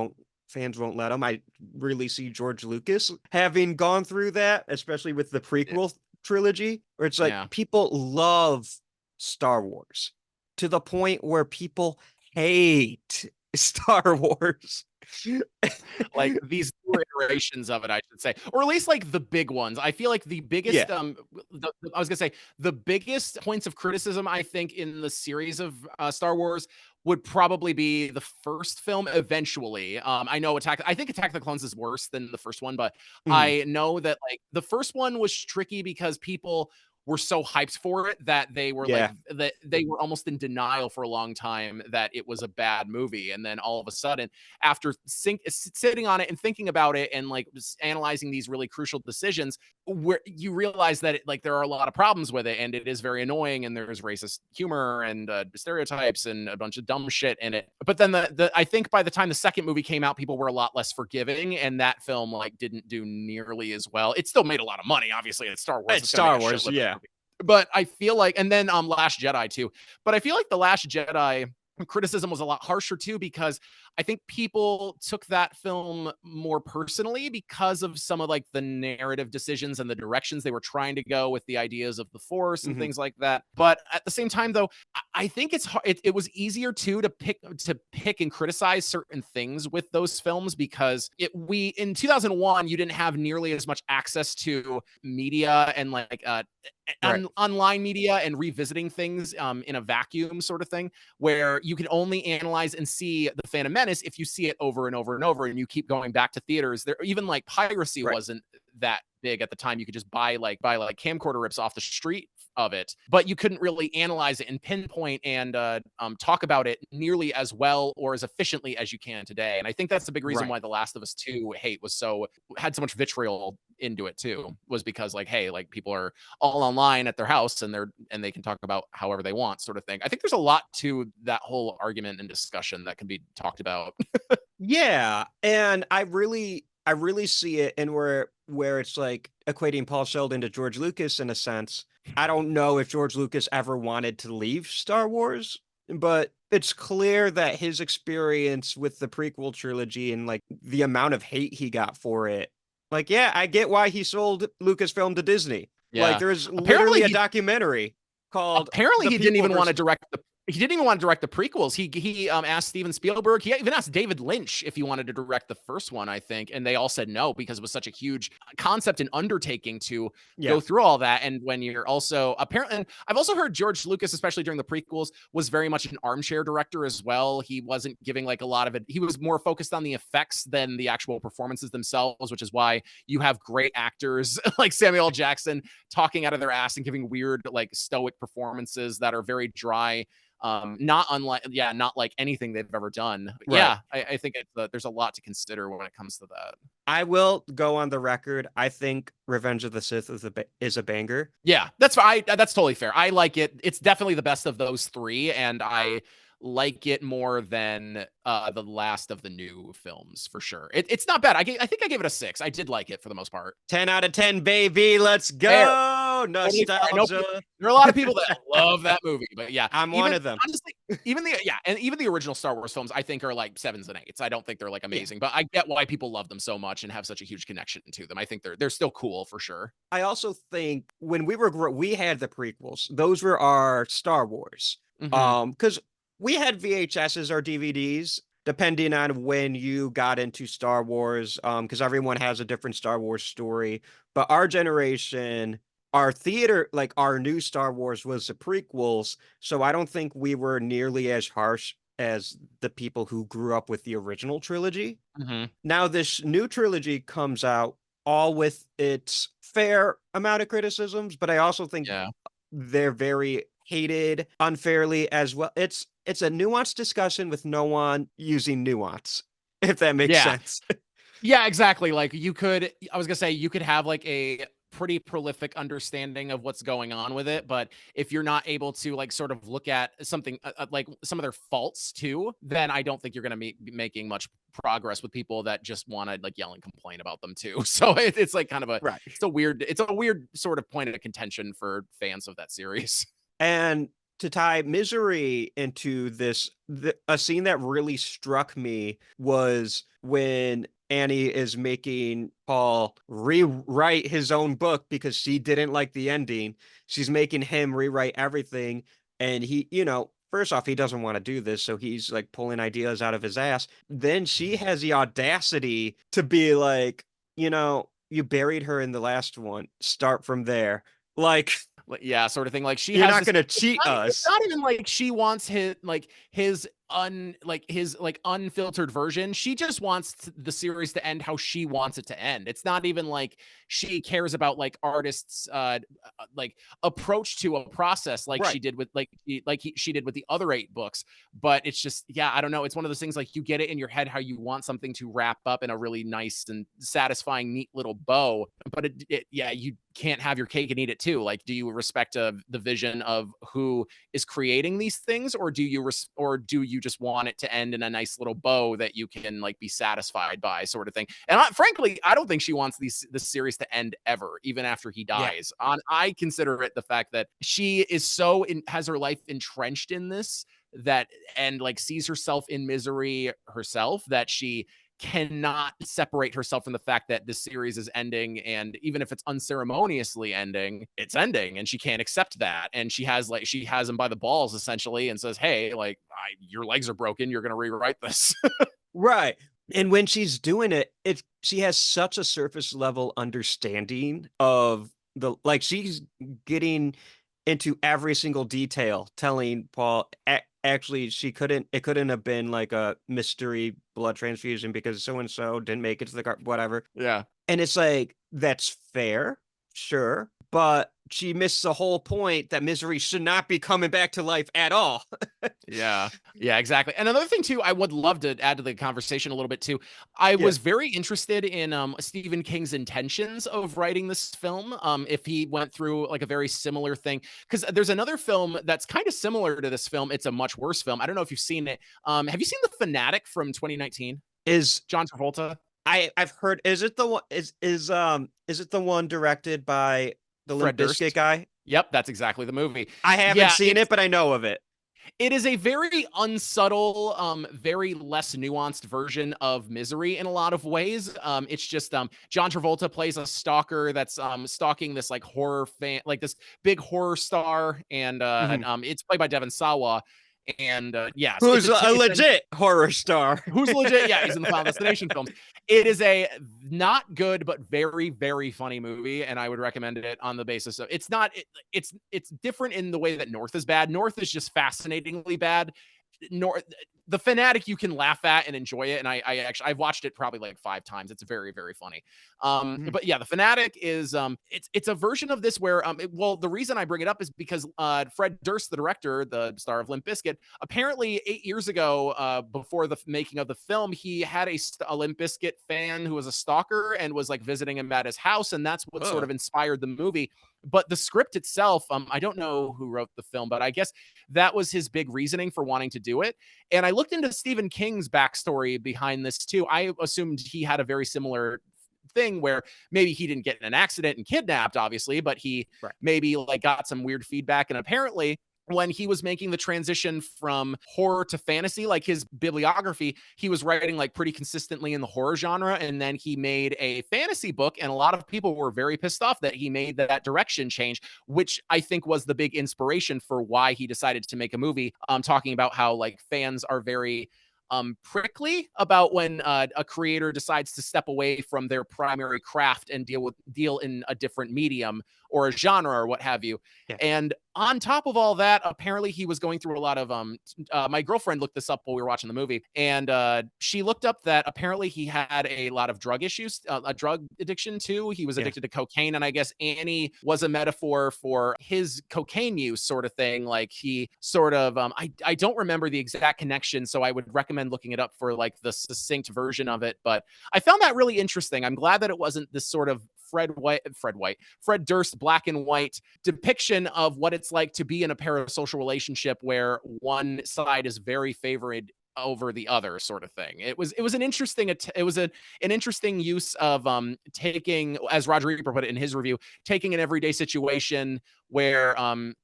won't let him. I really see George Lucas having gone through that, especially with the Yeah. prequel trilogy, where it's like Yeah. people love Star Wars to the point where people hate Star Wars. Like these newer iterations of it, I should say, or at least like the big ones. I feel like the Yeah. biggest, I was gonna say the biggest points of criticism I think in the series of Star Wars would probably be the first film. Eventually, I know I think Attack of the Clones is worse than the first one, but Mhm. I know that like the first one was tricky because people were so hyped for it that they were like Yeah. that they were almost in denial for a long time that it was a bad movie, and then all of a sudden after sitting on it and thinking about it and like just analyzing these really crucial decisions where you realize that like there are a lot of problems with it and it is very annoying and there's racist humor and stereotypes and a bunch of dumb shit in it. But then I think by the time the second movie came out, people were a lot less forgiving, and that film like didn't do nearly as well. It still made a lot of money, obviously. It's Star Wars. It's It's gonna make Star a Wars, shitload of yeah. money. But I feel like, and then Last Jedi too. But I feel like the Last Jedi criticism was a lot harsher too because I think people took that film more personally because of some of like the narrative decisions and the directions they were trying to go with the ideas of the Force and Mhm. things like that. But at the same time, though, I think it was easier too to pick and criticize certain things with those films because we in 2001 you didn't have nearly as much access to media and like Right. online media and revisiting things in a vacuum sort of thing where you can only analyze and see the Phantom Menace if you see it over and over and over and you keep going back to theaters. There even like piracy Right. wasn't that big at the time. You could just buy like camcorder rips off the street of it, but you couldn't really analyze it and pinpoint and talk about it nearly as well or as efficiently as you can today. And I think that's the big reason Right. why The Last of Us 2 hate had so much vitriol into it too, was because like, hey, like people are all online at their house and they can talk about however they want, sort of thing. I think there's a lot to that whole argument and discussion that can be talked about. Yeah, and I really see it and where it's like equating Paul Sheldon to George Lucas in a sense. I don't know if George Lucas ever wanted to leave Star Wars but it's clear that his experience with the prequel trilogy and like the amount of hate he got for it, like, yeah, I get why he sold Lucasfilm to Disney. Like, Yeah. there's Apparently literally a he documentary called apparently The he didn't People even want to versus. direct the he didn't even want to direct the prequels. He asked Steven Spielberg. He even asked David Lynch if he wanted to direct the first one, I think, and they all said no because it was such a huge concept and undertaking to Yeah. go through all that. And when you're also apparently, and I've also heard George Lucas, especially during the prequels, was very much an armchair director as well. He wasn't giving like a lot of it. He was more focused on the effects than the actual performances themselves, which is why you have great actors like Samuel L. Jackson talking out of their ass and giving weird, like stoic performances that are very dry. Not like anything they've ever done. But Right. yeah, I think there's a lot to consider when it comes to that. I will go on the record. I think Revenge of the Sith is a banger. Yeah, that's totally fair. I like it. It's definitely the best of those three, and I like it more than the last of the new films for sure. It's not bad. I think I gave it a 6. I did like it for the most part. 10 out of 10, baby. Let's Fair. go. Totally fair. I know Nostalgia. there are a lot of people that love that movie, but yeah, I'm even one of them. honestly, even the original Star Wars films, I think are like 7s and 8s. I don't think they're like Yeah. amazing, but I get why people love them so much and have such a huge connection to them. I think they're still cool for sure. I also think when we had the prequels, those were our Star Wars. Mhm. Because we had VHSs or DVDs, depending on when you got into Star Wars. Because everyone has a different Star Wars story. But our generation, our theater, like our new Star Wars was the prequels. So I don't think we were nearly as harsh as the people who grew up with the original trilogy. Mhm. Now, this new trilogy comes out all with its fair amount of criticisms, but I also think Yeah. they're very hated unfairly as well. It's a nuanced discussion with no one using nuance, if that makes Yeah. sense. Yeah, exactly. Like I was gonna say you could have like a pretty prolific understanding of what's going on with it, but if you're not able to like sort of look at something like some of their faults too, then I don't think you're gonna be making much progress with people that just want to like yell and complain about them too. So it's like kind of Right. it's a weird sort of point of contention for fans of that series. And to tie Misery into this, a scene that really struck me was when Annie is making Paul rewrite his own book because she didn't like the ending. She's making him rewrite everything. And he, first off, he doesn't want to do this. So he's like pulling ideas out of his ass. Then she has the audacity to be like, you buried her in the last one. Start from there. Like, Yeah, sort of thing. Like she you're has not this. going to cheat It's us. not even like she wants his unfiltered version. She just wants the series to end how she wants it to end. It's not even like she cares about like artists like approach to a process like Right. she did with she did with the other 8 books. But it's just, yeah, I don't know. It's one of those things like you get it in your head how you want something to wrap up in a really nice and satisfying, neat little bow. But yeah, you can't have your cake and eat it too. Like, do you respect the vision of who is creating these things, or do you just want it to end in a nice little bow that you can like be satisfied by, sort of thing? And frankly, I don't think she wants this series to end ever, even after he Yeah. dies. I consider it the fact that she is has her life entrenched in this, that and like sees herself in misery herself, that she cannot separate herself from the fact that this series is ending, and even if it's unceremoniously ending, it's ending, and she can't accept that. And she has him by the balls essentially and says, hey, like, your legs are broken, you're gonna rewrite this. Right. And when she's doing it, she has such a surface level understanding of like she's getting into every single detail, telling Paul actually it couldn't have been like a mystery blood transfusion because so and so didn't make it to the car, whatever. Yeah. And it's like, that's fair, sure, but she missed the whole point that Misery should not be coming back to life at all. Yeah. Yeah, exactly. And another thing too, I would love to add to the conversation a little bit too. I Yeah. was very interested in Stephen King's intentions of writing this film. If he went through like a very similar thing, because there's another film that's kind of similar to this film. It's a much worse film. I don't know if you've seen it. Have you seen The Fanatic from 2019? Is John Travolta? I've heard, is it the one is it the one directed by the Limp Fred Durst? Bizkit guy? Yep, that's exactly the movie. I haven't Yeah, seen it, but I know of it. It is a very unsubtle, very less nuanced version of Misery in a lot of ways. It's just John Travolta plays a stalker that's stalking this like horror fan, like this big horror star, and Mhm. it's played by Devon Sawa. And yes, Who's a it's an legit horror star. who's legit. Yeah, he's in the Final Destination films. It is a not good but very very funny movie, and I would recommend it on the basis of it's not. It's different in the way that North is bad. North is just fascinatingly bad. North, the Fanatic you can laugh at and enjoy it, and I actually I've watched it probably like 5 times. It's very very funny. Mhm. But yeah, the Fanatic is it's a version of this where well, the reason I bring it up is because Fred Durst, the director, the star of Limp Bizkit, apparently 8 years ago, before the making of the film, he had a Limp Bizkit fan who was a stalker and was like visiting him at his house, and that's what sort Ugh. of inspired the movie. But the script itself, I don't know who wrote the film, but I guess that was his big reasoning for wanting to do it. And I looked into Stephen King's backstory behind this too. I assumed he had a very similar thing where maybe he didn't get in an accident and kidnapped, obviously, but he Right. maybe like got some weird feedback. And apparently, when he was making the transition from horror to fantasy, like his bibliography, he was writing like pretty consistently in the horror genre. And then he made a fantasy book, and a lot of people were very pissed off that he made that direction change, which I think was the big inspiration for why he decided to make a movie, talking about how like fans are very prickly about when a creator decides to step away from their primary craft and deal in a different medium or a genre or what have you. Yeah. And on top of all that, apparently he was going through a lot of my girlfriend looked this up while we were watching the movie, and she looked up that apparently he had a lot of drug issues, a drug addiction too. He was Yeah. addicted to cocaine, and I guess Annie was a metaphor for his cocaine use, sort of thing. Like he sort of I don't remember the exact connection, so I would recommend looking it up for like the succinct version of it. But I found that really interesting. I'm glad that it wasn't this sort of Fred Durst black and white depiction of what it's like to be in a parasocial relationship where one side is very favored over the other, sort of thing. It was an interesting an interesting use of taking, as Roger Ebert put it in his review, taking an everyday situation where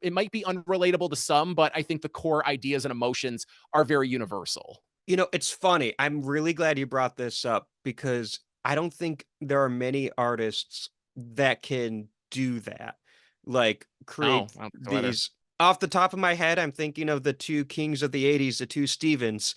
it might be unrelatable to some, but I think the core ideas and emotions are very universal. You know, it's funny. I'm really glad you brought this up because I don't think there are many artists that can do that. Like No, create I don't think so either. these off the top of my head, I'm thinking of the two kings of the 80s, the two Stevens,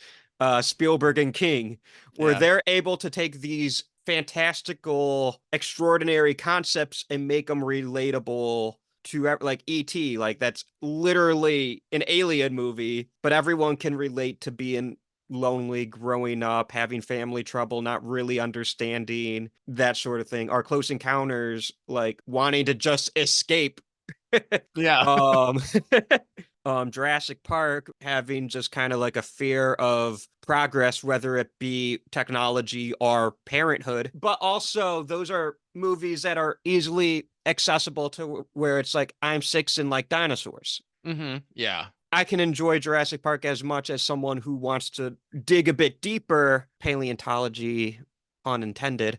Spielberg and King, where Yeah. they're able to take these fantastical, extraordinary concepts and make them relatable to like E.T. Like that's literally an alien movie, but everyone can relate to being lonely growing up, having family trouble, not really understanding that sort of thing. Our Close Encounters, like wanting to just escape. Yeah. um Jurassic Park having just kind of like a fear of progress, whether it be technology or parenthood. But also those are movies that are easily accessible to where it's like I'm six and like dinosaurs. Yeah. I can enjoy Jurassic Park as much as someone who wants to dig a bit deeper, paleontology, pun intended,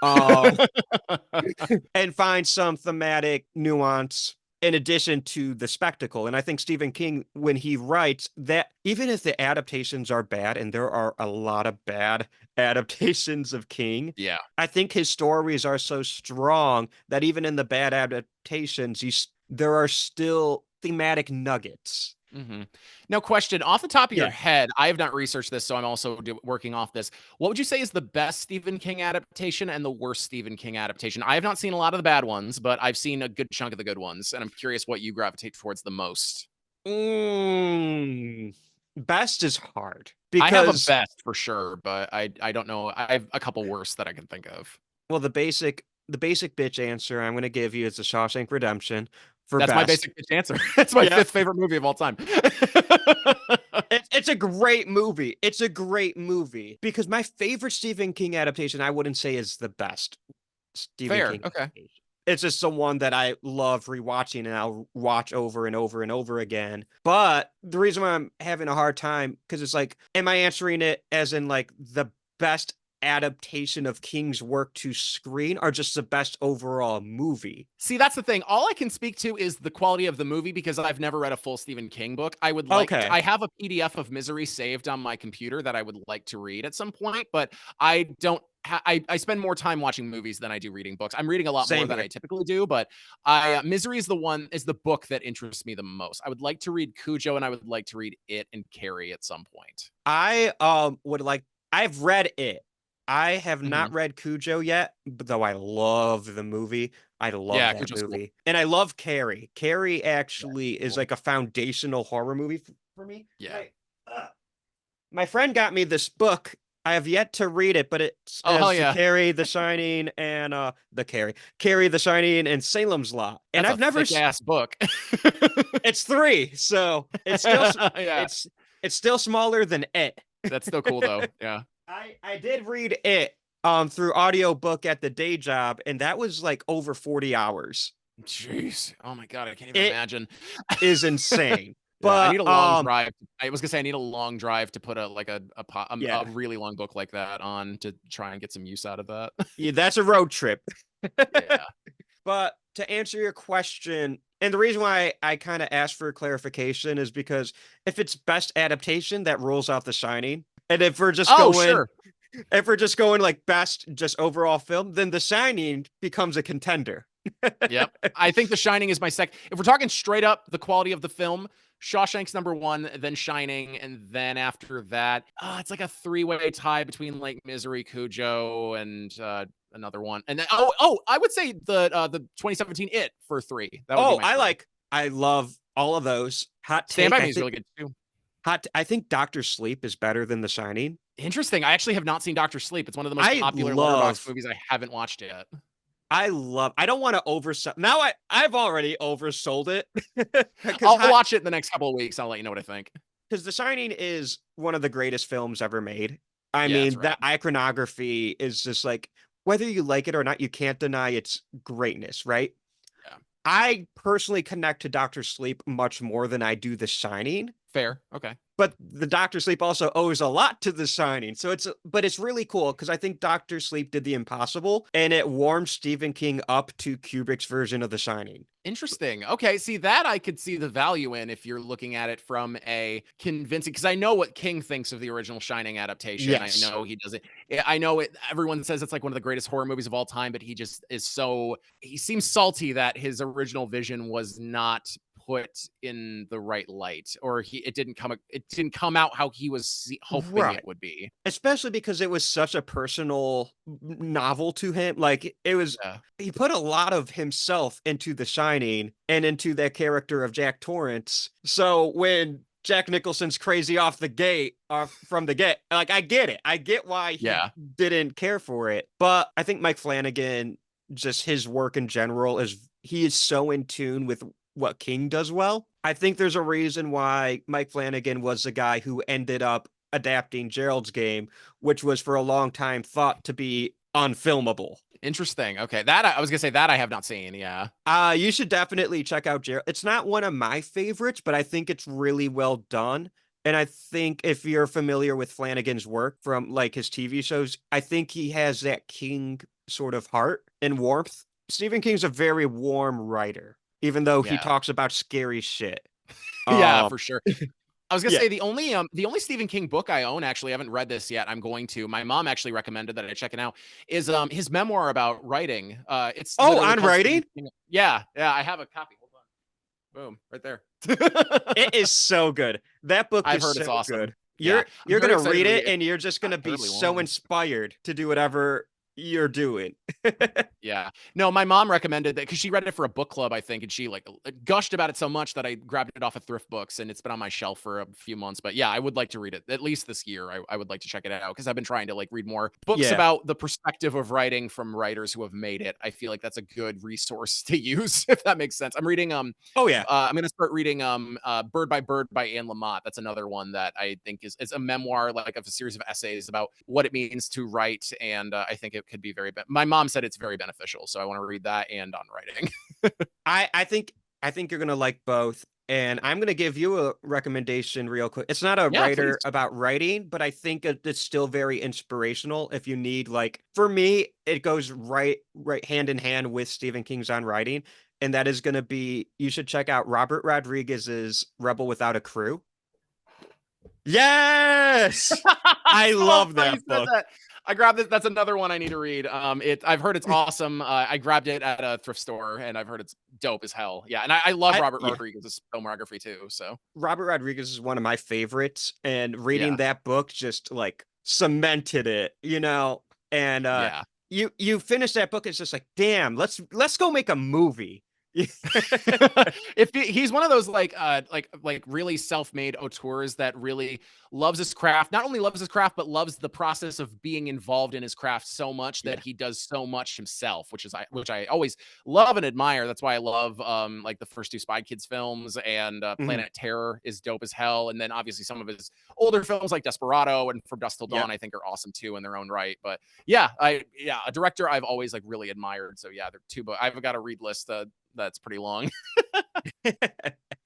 um, and find some thematic nuance in addition to the spectacle. And I think Stephen King, when he writes that, even if the adaptations are bad, and there are a lot of bad adaptations of King, Yeah. I think his stories are so strong that even in the bad adaptations, there are still thematic nuggets. Now, question off the top of your Yeah. head. I have not researched this, so I'm also working off this. What would you say is the best Stephen King adaptation and the worst Stephen King adaptation? I have not seen a lot of the bad ones, but I've seen a good chunk of the good ones, and I'm curious what you gravitate towards the most. Mm, best is hard I have a because, best for sure, but I don't know. I have a couple worse that I can think of. well, the basic bitch answer I'm going to give you is The Shawshank Redemption for That's my best. basic bitch answer. It's my Yeah. fifth favorite movie of all time. It's a great movie. It's a great movie because my favorite Stephen King adaptation, I wouldn't say is the best Stephen Fair. King Okay. adaptation. It's just the one that I love rewatching and I'll watch over and over and over again. But the reason why I'm having a hard time, because it's like, am I answering it as in like the best adaptation of King's work to screen or just the best overall movie? See, that's the thing. All I can speak to is the quality of the movie because I've never read a full Stephen King book. I would like to, Okay. I have a PDF of Misery saved on my computer that I would like to read at some point, but I don't I spend more time watching movies than I do reading books. I'm reading a lot more Same than here. I typically do, but I Misery is the book that interests me the most. I would like to read Cujo and I would like to read It and Carrie at some point. I would like I've read it. I have not Mhm. read Cujo yet, but though I love the movie. I love Yeah, that Cujo's cool. movie. And I love Carrie. Carrie Yeah, actually is cool. like a foundational horror movie for me. Yeah. My friend got me this book. I have yet to read it, but it's Oh, hell as yeah. Carrie, The Shining, and Carrie, The Shining, and Salem's Lot. And That's a I've never. thick ass book. It's three, so Yeah. it's it's still smaller than it. That's still cool though. Yeah. I did read it through audiobook at the day job, and that was like over 40 hours. Jeez. Oh my god, I can't even It imagine. is insane. Yeah, I But need a long drive. I was gonna say I need a long drive to put a yeah, really long book like that on to try and get some use out of that. yeah, that's a road trip. Yeah. But to answer your question, and the reason why I kind of asked for clarification is because if it's best adaptation, that rules out The Shining. And Oh, sure. if we're just going like best just overall film, then The Shining becomes a contender. Yep. I think The Shining is my second. If we're talking straight up the quality of the film, Shawshank's number one, then Shining, and then after that, it's like a three-way tie between like Misery, Cujo, and another one. And then I would say the 2017 It for three. That would be Oh, my three. I love all of those. Hot Stand take, by I Me is think really good too. I think Doctor Sleep is better than The Shining. Interesting. I actually have not seen Doctor Sleep. It's one of the most I popular Letterboxd love movies I haven't watched yet. I don't want to oversell. Now I've already oversold it I'll because watch it in the next couple of weeks. I'll let you know what I think. The Shining is one of the greatest films ever made. I Yeah, it's mean, rad. that iconography is just like whether you like it or not, you can't deny its greatness, right? Yeah. I personally connect to Doctor Sleep much more than I do The Shining. Fair. Okay. But the Doctor Sleep also owes a lot to The Shining. So it's really cool because I think Doctor Sleep did the impossible and it warmed Stephen King up to Kubrick's version of The Shining. Interesting. Okay, see that I could see the value in if you're looking at it from a convincing because I know what King thinks of the original Shining adaptation. Yes. I know he does it. I know it. Everyone says it's like one of the greatest horror movies of all time, but he just is so he seems salty that his original vision was not put in the right light or it didn't come out how he was hoping Right. it would be. Especially because it was such a personal novel to him. Like Yeah. he put a lot of himself into The Shining and into that character of Jack Torrance. So when Jack Nicholson's crazy from the gate, like I get it. I get why he Yeah. didn't care for it. But I think Mike Flanagan, just his work in general, he is so in tune with what King does well. I think there's a reason why Mike Flanagan was the guy who ended up adapting Gerald's Game, which was for a long time thought to be unfilmable. Interesting. Okay. That I was gonna say that I have not seen. Yeah. You should definitely check out Gerald. It's not one of my favorites, but I think it's really well done. And I think if you're familiar with Flanagan's work from like his TV shows, I think he has that King sort of heart and warmth. Stephen King's a very warm writer, even though he Yeah. talks about scary shit. Yeah, for sure. I was gonna yeah. say the only Stephen King book I own, actually, I haven't read this yet. I'm going to. My mom actually recommended that I check it out. Is his memoir about writing. It's Oh, literally on called Stephen writing? King. Yeah, I have a copy. Hold on. Boom, right there. It is so good. That book I've is heard it's so awesome. good. Yeah, You're I'm very gonna excited read to it and you're just gonna Not be terribly so long. inspired to do whatever you're doing. Yeah. No, my mom recommended that because she read it for a book club, I think, and she like gushed about it so much that I grabbed it off of Thrift Books and it's been on my shelf for a few months. But yeah, I would like to read it at least this year. I would like to check it out because I've been trying to like read more books Yeah. about the perspective of writing from writers who have made it. I feel like that's a good resource to use, if that makes sense. I'm reading Oh yeah. I'm gonna start reading Bird by Bird by Anne Lamott. That's another one that I think is a memoir, like of a series of essays about what it means to write, and I think it could be my mom said it's very beneficial, so I want to read that and on writing. I think you're gonna like both. And I'm going to give you a recommendation real quick. It's not a Yeah, please. writer about writing, but I think it's still very inspirational if you need, like, for me, it goes right hand in hand with Stephen King's on writing. And that is going to be, you should check out Robert Rodriguez's Rebel Without a Crew. Yes! I So love funny you that said book. that. I grabbed it. That's another one I need to read. I've heard it's awesome. I grabbed it at a thrift store, and I've heard it's dope as hell. Yeah, and I love Robert Yeah. Rodriguez's filmography too. So Robert Rodriguez is one of my favorites, and reading yeah, that book just like cemented it, you know. And yeah. you finish that book, it's just like, damn, let's go make a movie. He's one of those like really self-made auteurs that really loves his craft, not only loves his craft but loves the process of being involved in his craft so much that Yeah. he does so much himself, which I always love and admire. That's why I love like the first two Spy Kids films, and Mhm. Planet Terror is dope as hell, and then obviously some of his older films like Desperado and From Dusk Till Yep. Dawn I think are awesome too in their own right. But a director I've always like really admired. So yeah, they're two, but I've got a read list that's pretty long.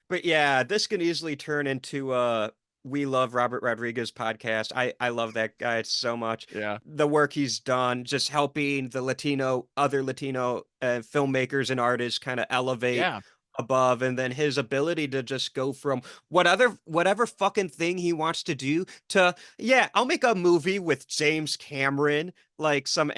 But yeah, this can easily turn into We Love Robert Rodriguez podcast. I love that guy so much. Yeah. The work he's done, just helping the other Latino filmmakers and artists kind of elevate Yeah. above, and then his ability to just go from whatever fucking thing he wants to do to, yeah, I'll make a movie with James Cameron, like some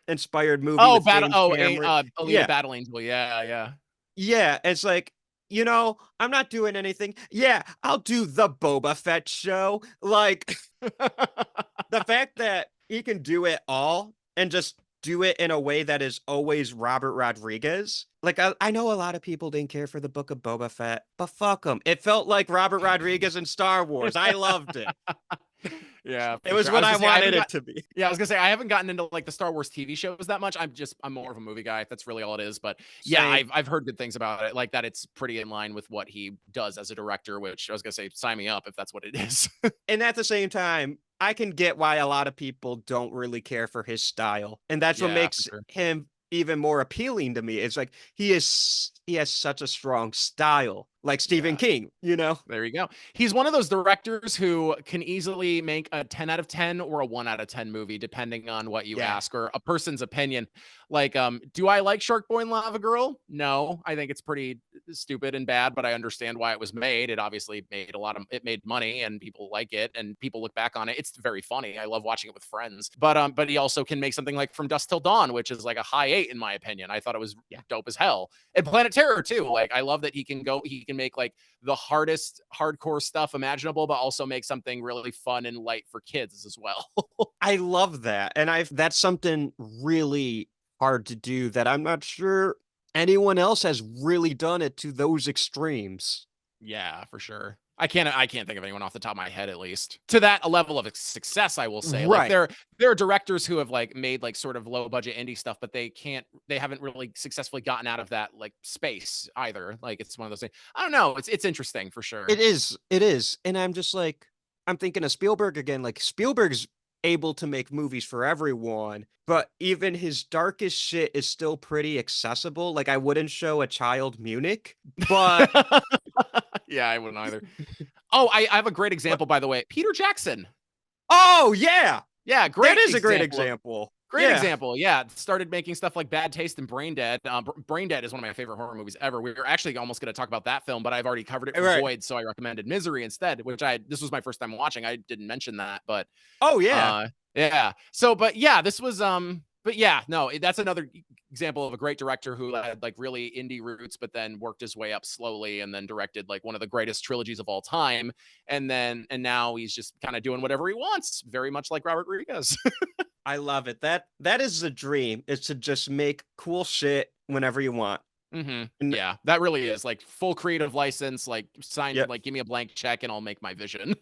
inspired movie Oh, with James Cameron. Alita Yeah. Battle Angel. Yeah, yeah. Yeah, it's like, I'm not doing anything. Yeah, I'll do the Boba Fett show. Like, the fact that he can do it all and just do it in a way that is always Robert Rodriguez. Like, I know a lot of people didn't care for the Book of Boba Fett, but fuck them. It felt like Robert Rodriguez in Star Wars. I loved it. Yeah, It for was sure. what I wanted it to be. I was gonna say I haven't gotten into like the Star Wars TV shows that much. I'm more of a movie guy. That's really all it is. But yeah, Same. I've heard good things about it. Like that it's pretty in line with what he does as a director, which I was gonna say, sign me up if that's what it is. And at the same time, I can get why a lot of people don't really care for his style. And that's what Yeah, for makes sure. him even more appealing to me. It's like he has such a strong style, like Stephen Yeah. King. There you go. He's one of those directors who can easily make a 10 out of 10 or a 1 out of 10 movie, depending on what you Yeah. ask or a person's opinion. Like, do I like Shark Boy and Lava Girl? No, I think it's pretty stupid and bad, but I understand why it was made. It obviously it made money and people like it and people look back on it. It's very funny. I love watching it with friends. But he also can make something like From Dusk Till Dawn, which is like a high 8 in my opinion. I thought it was dope as hell. And Planet Terror too. Like I love that he can make like the hardest hardcore stuff imaginable, but also make something really fun and light for kids as well. I love that. And that's something really hard to do that I'm not sure anyone else has really done it to those extremes. Yeah, for sure. I can't think of anyone off the top of my head, at least to that a level of success. I will say, like Right. there are directors who have like made like sort of low budget indie stuff, but they haven't really successfully gotten out of that like space either. Like it's one of those things. I don't know. It's interesting for sure. It is. It is. And I'm just like, I'm thinking of Spielberg again. Like, Spielberg's able to make movies for everyone, but even his darkest shit is still pretty accessible. Like, I wouldn't show a child Munich, but Yeah, I wouldn't either. Oh, I have a great example, by the way. Peter Jackson. oh yeah, Yeah, great. that is a great example. example. Great Yeah. example. Yeah. Started making stuff like Bad Taste and Brain Dead. Brain Dead is one of my favorite horror movies ever. We were actually almost going to talk about that film, but I've already covered it for Right. Void. So I recommended Misery instead, this was my first time watching. I didn't mention that, but Oh yeah. yeah. So, but yeah, this was, but yeah, no, that's another example of a great director who had like really indie roots, but then worked his way up slowly and then directed like one of the greatest trilogies of all time. And now he's just kind of doing whatever he wants, very much like Robert Rodriguez. I love it. That is the dream, is to just make cool shit whenever you want. And Yeah, that really is like full creative license, like sign, Yep. like give me a blank check and I'll make my vision.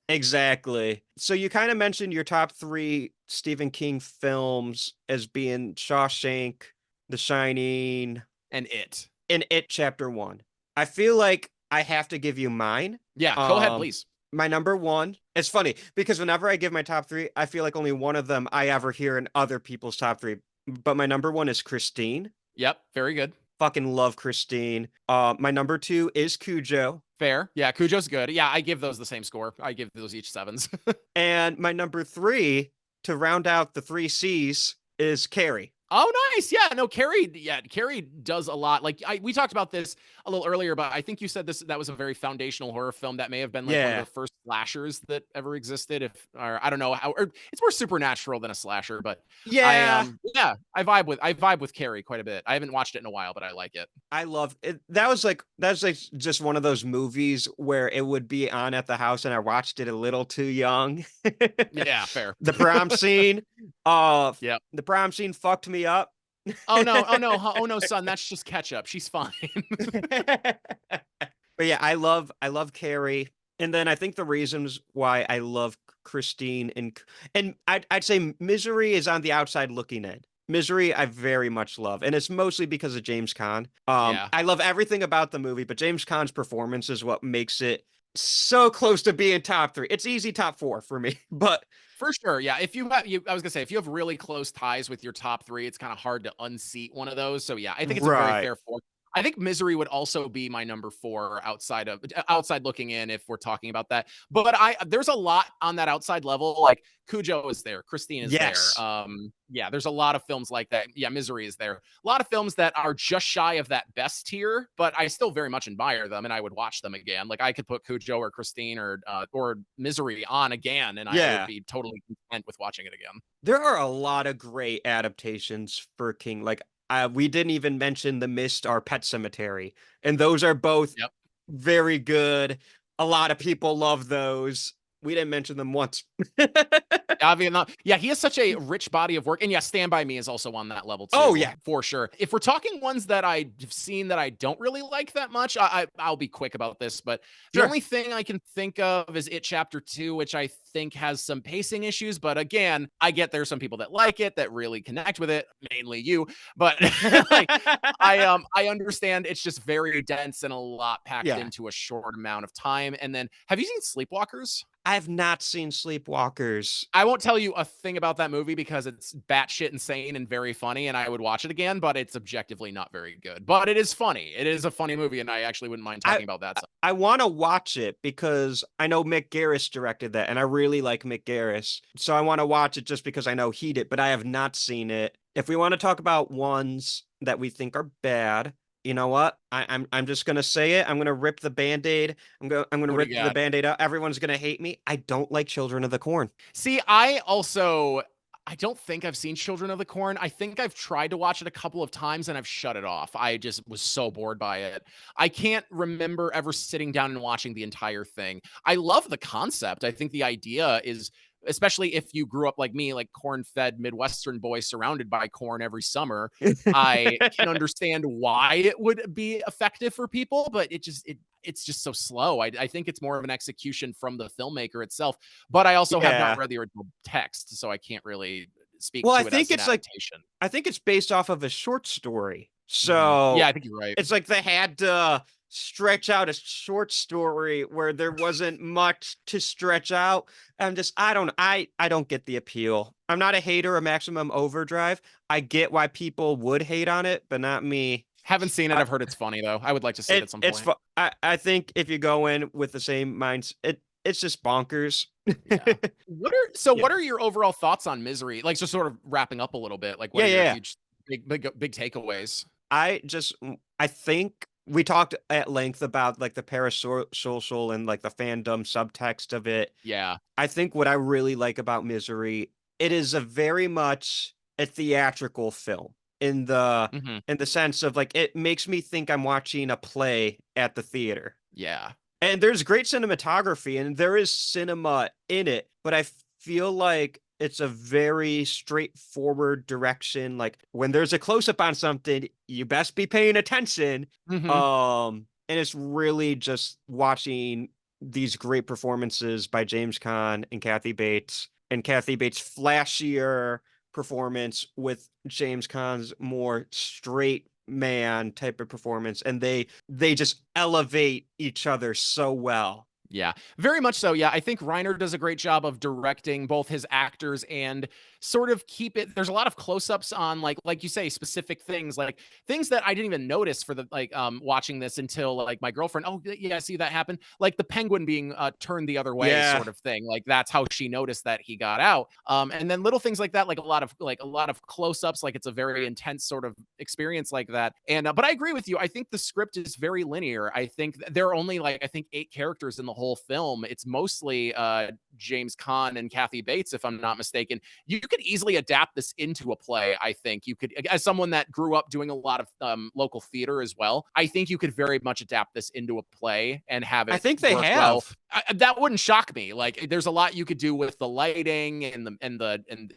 Exactly. So you kind of mentioned your top 3 Stephen King films as being Shawshank, The Shining, And It. and It Chapter 1. I feel like I have to give you mine. Yeah, go ahead, Um, please. My number 1, it's funny because whenever I give my top 3, I feel like only one of them I ever hear in other people's top 3. But my number 1 is Christine. Yep, very good. Fucking love Christine. My number 2 is Cujo. Fair. Yeah, Cujo's good. Yeah, I give those the same score. I give those each 7s. And my number 3, to round out the 3 C's, is Carrie. Oh, nice. Yeah, no, Carrie does a lot. Like we talked about this a little earlier, but I think you said that was a very foundational horror film that may have been like one of Yeah. the first slashers that ever existed. If or I don't know how, or it's more supernatural than a slasher, but Yeah. I vibe with Carrie quite a bit. I haven't watched it in a while, but I like it. I love it. That's like just one of those movies where it would be on at the house and I watched it a little too young. Yeah, fair. The prom scene, Yep. the prom scene fucked me up. Oh no, oh no, oh no, son, that's just ketchup. She's fine. But yeah, I love Carrie. And then I think the reasons why I love Christine and I'd say Misery is on the outside looking in. Misery I very much love, and it's mostly because of James Caan. Yeah. I love everything about the movie, but James Caan's performance is what makes it so close to being top 3. It's easy top 4 for me, but For sure, yeah. If I was gonna say, if you have really close ties with your top 3, it's kind of hard to unseat one of those. So yeah, I think it's a very right. fair 4. I think Misery would also be my number 4 outside looking in if we're talking about that. But there's a lot on that outside level. Like Cujo is there, Christine is there. Yes. Yeah, there's a lot of films like that. Yeah, Misery is there. A lot of films that are just shy of that best tier, but I still very much admire them and I would watch them again. Like I could put Cujo or Christine or Misery on again, and I would Yeah. be totally content with watching it again. There are a lot of great adaptations for King. Like we didn't even mention The Mist or Pet Cemetery, and those are both Yep. very good. A lot of people love those. We didn't mention them once. Yeah, he has such a rich body of work. And yeah, Stand By Me is also on that level too. Oh, yeah. For sure. If we're talking ones that I've seen that I don't really like that much, I'll be quick about this, but the Sure. only thing I can think of is It Chapter 2, which I think has some pacing issues. But again, I get there's some people that like it, that really connect with it, mainly you. But like I understand it's just very dense and a lot packed Yeah. into a short amount of time. And then have you seen Sleepwalkers? I have not seen Sleepwalkers. I won't tell you a thing about that movie because it's batshit insane and very funny, and I would watch it again, but it's objectively not very good. But it is funny. It is a funny movie, and I actually wouldn't mind talking about that. I want to watch it because I know Mick Garris directed that, and I really like Mick Garris. So I want to watch it just because I know he did, but I have not seen it. If we want to talk about ones that we think are bad, you know what? I'm just gonna say it. I'm gonna rip the Band-Aid. I'm gonna What do rip you the got? Band-Aid out. Everyone's gonna hate me. I don't like Children of the Corn. See, I don't think I've seen Children of the Corn. I think I've tried to watch it a couple of times and I've shut it off. I just was so bored by it. I can't remember ever sitting down and watching the entire thing. I love the concept. I think the idea is, especially if you grew up like me, like corn-fed Midwestern boy surrounded by corn every summer, I can understand why it would be effective for people, but it's just so slow. I think it's more of an execution from the filmmaker itself. But I also have Yeah. not read the original text, so I can't really speak Well, I to it think as an it's like adaptation. I think it's based off of a short story. Yeah, So I think you're right. it's like they had to stretch out a short story where there wasn't much to stretch out. I don't get the appeal. I'm not a hater of Maximum Overdrive. I get why people would hate on it, but not me. Haven't seen it. I- I've heard it's funny though. I would like to see it at some It's point. I think if you go in with the same minds, it's just bonkers. Yeah. Yeah. What are your overall thoughts on Misery? Like just sort of wrapping up a little bit. Like what Yeah, are your yeah. huge big takeaways? I think we talked at length about like the parasocial and like the fandom subtext of it. Yeah. I think what I really like about Misery, it is a very much a theatrical film in the Mhm. in the sense of like it makes me think I'm watching a play at the theater. Yeah. And there's great cinematography and there is cinema in it, but I feel like it's a very straightforward direction. Like when there's a close up on something, you best be paying attention. Mhm. And it's really just watching these great performances by James Caan and Kathy Bates' flashier performance with James Caan's more straight man type of performance, and they just elevate each other so well. Yeah, very much so. Yeah, I think Reiner does a great job of directing both his actors and sort of keep it. There's a lot of close-ups on like you say, specific things, like things that I didn't even notice for the watching this until like my girlfriend. Oh yeah, see that happen. Like the penguin being turned the other way, Yeah. sort of thing. Like that's how she noticed that he got out. And then little things like that, like a lot of close-ups. Like it's a very intense sort of experience like that. And but I agree with you. I think the script is very linear. I think there are only like I think 8 characters in the whole film. It's mostly James Caan and Kathy Bates, if I'm not mistaken. You could easily adapt this into a play. I think you could, as someone that grew up doing a lot of local theater as well. I think you could very much adapt this into a play and have I it think they work well. have. That wouldn't shock me. Like, there's a lot you could do with the lighting and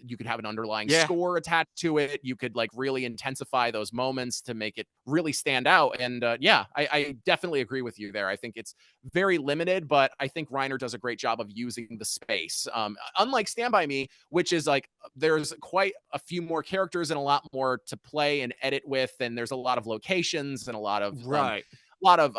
you could have an underlying Yeah. score attached to it. You could like really intensify those moments to make it really stand out. And yeah, I definitely agree with you there. I think it's very limited, but I think Reiner does a great job of using the space. Unlike Stand By Me, which is like there's quite a few more characters and a lot more to play and edit with, and there's a lot of locations and Right. lot of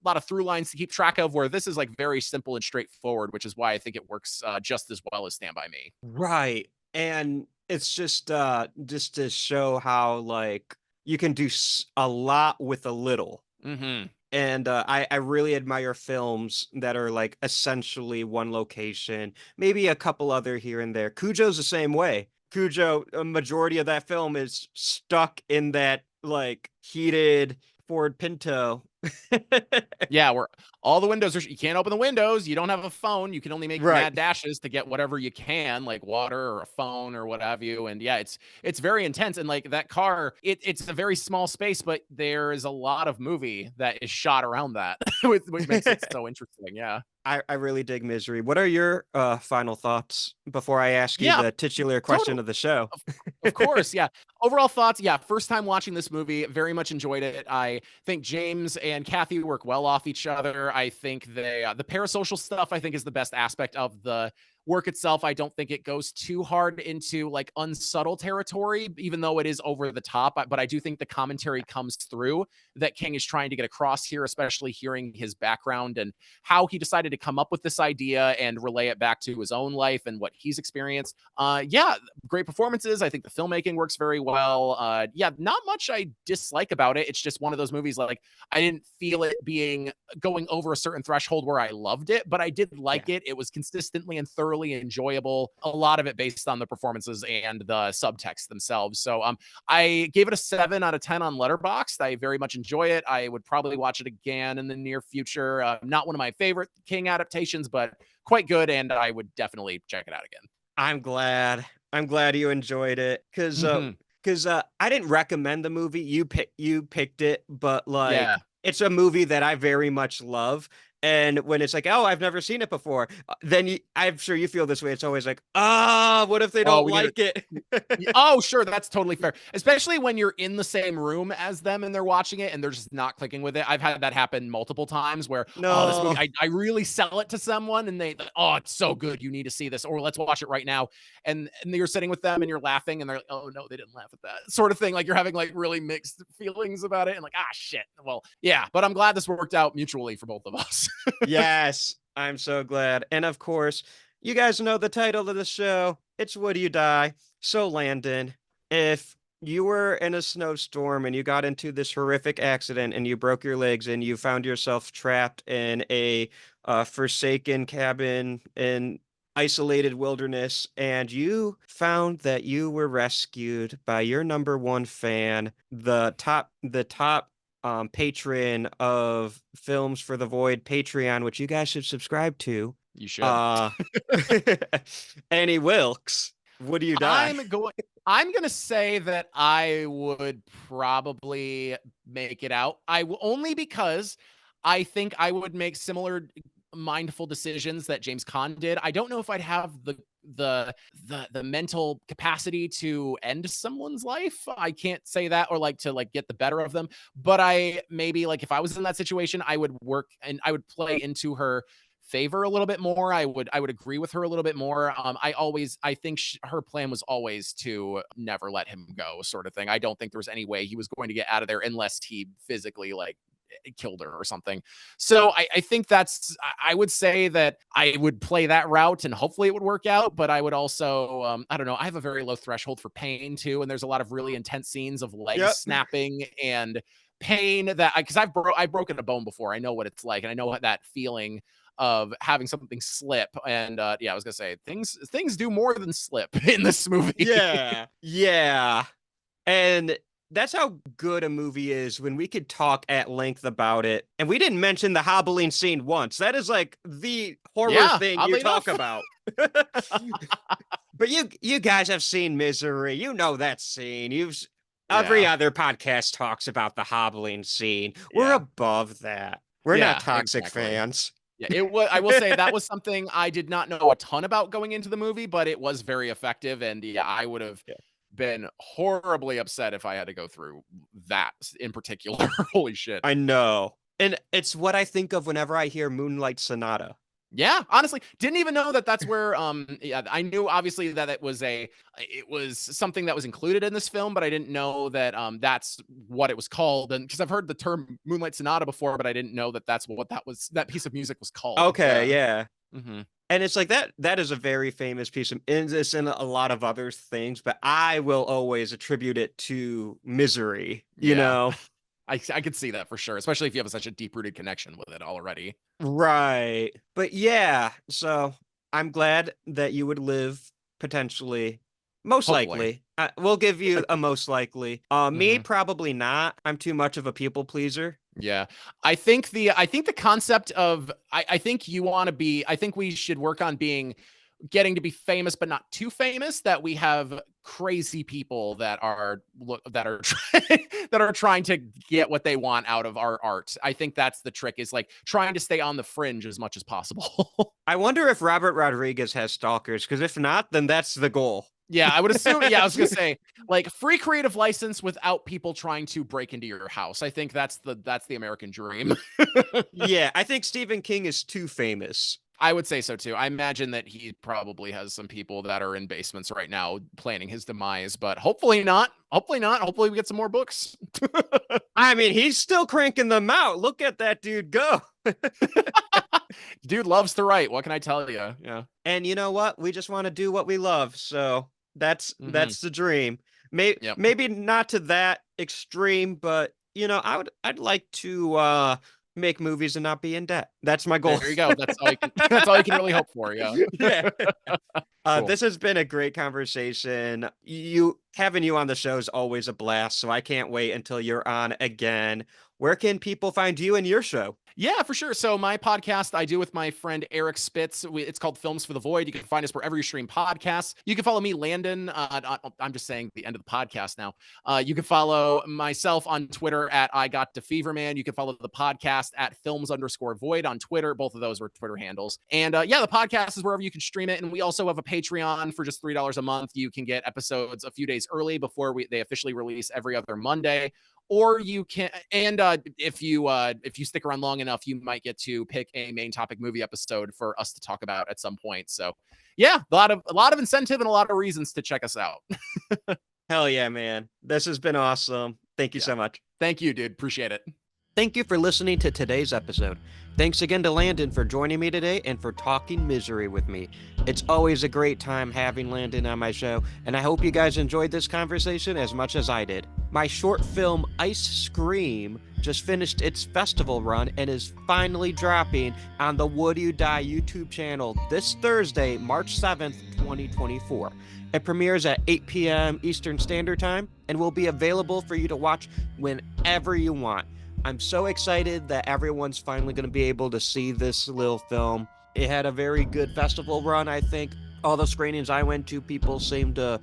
lot of through lines to keep track of. Where this is like very simple and straightforward, which is why I think it works just as well as Stand By Me. Right. And it's just to show how like you can do a lot with a little. Mm-hmm. And I really admire films that are like essentially one location, maybe a couple other here and there. Cujo's the same way. Cujo, a majority of that film is stuck in that like heated Ford Pinto. Yeah, where all the windows are you can't open the windows, you don't have a phone, you can only make Right. mad dashes to get whatever you can, like water or a phone or what have you. And yeah, it's very intense. And like that car, it's a very small space, but there is a lot of movie that is shot around that, which makes it so interesting. Yeah. I really dig Misery. What are your final thoughts before I ask you Yeah, the titular question totally. of the show? Of course, yeah. Overall thoughts, yeah. First time watching this movie, very much enjoyed it. I think James and Kathy work well off each other. I think the parasocial stuff I think is the best aspect of the work itself. I don't think it goes too hard into like unsubtle territory, even though it is over the top. But I do think the commentary comes through that King is trying to get across here, especially hearing his background and how he decided to come up with this idea and relay it back to his own life and what he's experienced. Yeah, great performances. I think the filmmaking works very well. Yeah, not much I dislike about it. It's just one of those movies like I didn't feel it being going over a certain threshold where I loved it, but I did Yeah. like it. It was consistently and thoroughly enjoyable. A lot of it based on the performances and the subtext themselves. So I gave it a 7 out of 10 on Letterboxd. I very much enjoy it. I would probably watch it again in the near future. Not one of my favorite King adaptations, but quite good, and I would definitely check it out again. I'm glad. I'm glad you enjoyed it Mhm. cuz I didn't recommend the movie. You picked it, but Yeah. like it's a movie that I very much love. And when it's like, "Oh, I've never seen it before." Then I'm sure you feel this way. It's always like, "Ah, what if they Oh, don't we need to like it?" Oh, sure, that's totally fair. Especially when you're in the same room as them and they're watching it and they're just not clicking with it. I've had that happen multiple times where, oh, this movie, No. I really sell it to someone and oh, it's so good. You need to see this, or let's watch it right now. And you're sitting with them and you're laughing and they're like, oh no, they didn't laugh at that sort of thing. Like you're having like really mixed feelings about it and like, ah, shit. Well, yeah, but I'm glad this worked out mutually for both of us. Yes, I'm so glad. And of course, you guys know the title of the show. It's Would You Die? So, Landon, if you were in a snowstorm and you got into this horrific accident and you broke your legs and you found yourself trapped in a forsaken cabin in isolated wilderness and you found that you were rescued by your number one fan, the top patron of Films for the Void Patreon, which you guys should subscribe to. You should. Uh, Annie Wilkes, would you die? I'm going I'm gonna say that I would probably make it out. Only because I think I would make similar mindful decisions that James Caan did. I don't know if I'd have the mental capacity to end someone's life. I can't say that or like to like get the better of them. But I maybe like if I was in that situation, I would work and I would play into her favor a little bit more. I would agree with her a little bit more. I think her plan was always to never let him go, sort of thing. I don't think there was any way he was going to get out of there unless he physically like killed her or something. So I think I would say that I would play that route and hopefully it would work out. But I would also, I don't know, I have a very low threshold for pain too. And there's a lot of really intense scenes of legs Yep. snapping and pain that because I've broken a bone before. I know what it's like. And I know what that feeling of having something slip. And yeah, I was gonna say things do more than slip in this movie. Yeah. Yeah. And that's how good a movie is when we could talk at length about it. And we didn't mention the hobbling scene once. That is like the horror Yeah, thing you oddly talk enough. about. But you guys have seen Misery. You know that scene. Every Yeah. other podcast talks about the hobbling scene. We're Yeah. above that. We're Yeah, not toxic exactly. fans. Yeah, it was. I will say that was something I did not know a ton about going into the movie, but it was very effective. And yeah, I would have Yeah. been horribly upset if I had to go through that in particular. Holy shit. I know. And it's what I think of whenever I hear Moonlight Sonata. Yeah, honestly, didn't even know that that's where yeah, I knew obviously that it was something that was included in this film, but I didn't know that that's what it was called. And because I've heard the term Moonlight Sonata before, but I didn't know that that's what that piece of music was called. Okay, yeah. Mm-hmm. And it's like that is a very famous piece of in this and a lot of other things, but I will always attribute it to Misery, you Yeah. know? I could see that for sure, especially if you have such a deep-rooted connection with it already. Right. But yeah, so I'm glad that you would live potentially. Most Hopefully. likely. We'll give you a most likely. Me, Mhm. probably not. I'm too much of a people pleaser. Yeah. I think the concept of I think you want to be I think we should work on getting to be famous but not too famous, that we have crazy people that are that are trying to get what they want out of our art. I think that's the trick, is like trying to stay on the fringe as much as possible. I wonder if Robert Rodriguez has stalkers, because if not, then that's the goal. Yeah, I would assume. Yeah, I was gonna say, like, free creative license without people trying to break into your house. I think that's the American dream. Yeah, I think Stephen King is too famous. I would say so too. I imagine that he probably has some people that are in basements right now planning his demise, but hopefully not. Hopefully not. Hopefully we get some more books. I mean, he's still cranking them out. Look at that dude go. Dude loves to write. What can I tell you? Yeah. And you know what? We just want to do what we love. So that's the dream. Yep. Maybe not to that extreme, but you know, I'd like to make movies and not be in debt. That's my goal. There you go. That's all you can that's all you can really hope for. Yeah. Yeah. Cool. This has been a great conversation. Having you on the show is always a blast, so I can't wait until you're on again. Where can people find you and your show? Yeah, for sure. So my podcast I do with my friend Eric Spitz. It's called Films for the Void. You can find us wherever you stream podcasts. You can follow me, Landon. I'm just saying the end of the podcast now. You can follow myself on Twitter at IGotDefeverman. You can follow the podcast at Films_Void on Twitter. Both of those were Twitter handles. And yeah, the podcast is wherever you can stream it. And we also have a Patreon for just $3 a month. You can get episodes a few days early before they officially release every other Monday. Or you can, and if you stick around long enough, you might get to pick a main topic movie episode for us to talk about at some point. So, yeah, a lot of incentive and a lot of reasons to check us out. Hell yeah, man! This has been awesome. Thank you so much. Thank you, dude. Appreciate it. Thank you for listening to today's episode. Thanks again to Landon for joining me today and for talking Misery with me. It's always a great time having Landon on my show, and I hope you guys enjoyed this conversation as much as I did. My short film, Ice Scream, just finished its festival run and is finally dropping on the Would You Die YouTube channel this Thursday, March 7th, 2024. It premieres at 8 p.m. Eastern Standard Time and will be available for you to watch whenever you want. I'm so excited that everyone's finally going to be able to see this little film. It had a very good festival run, I think. All the screenings I went to, people seemed to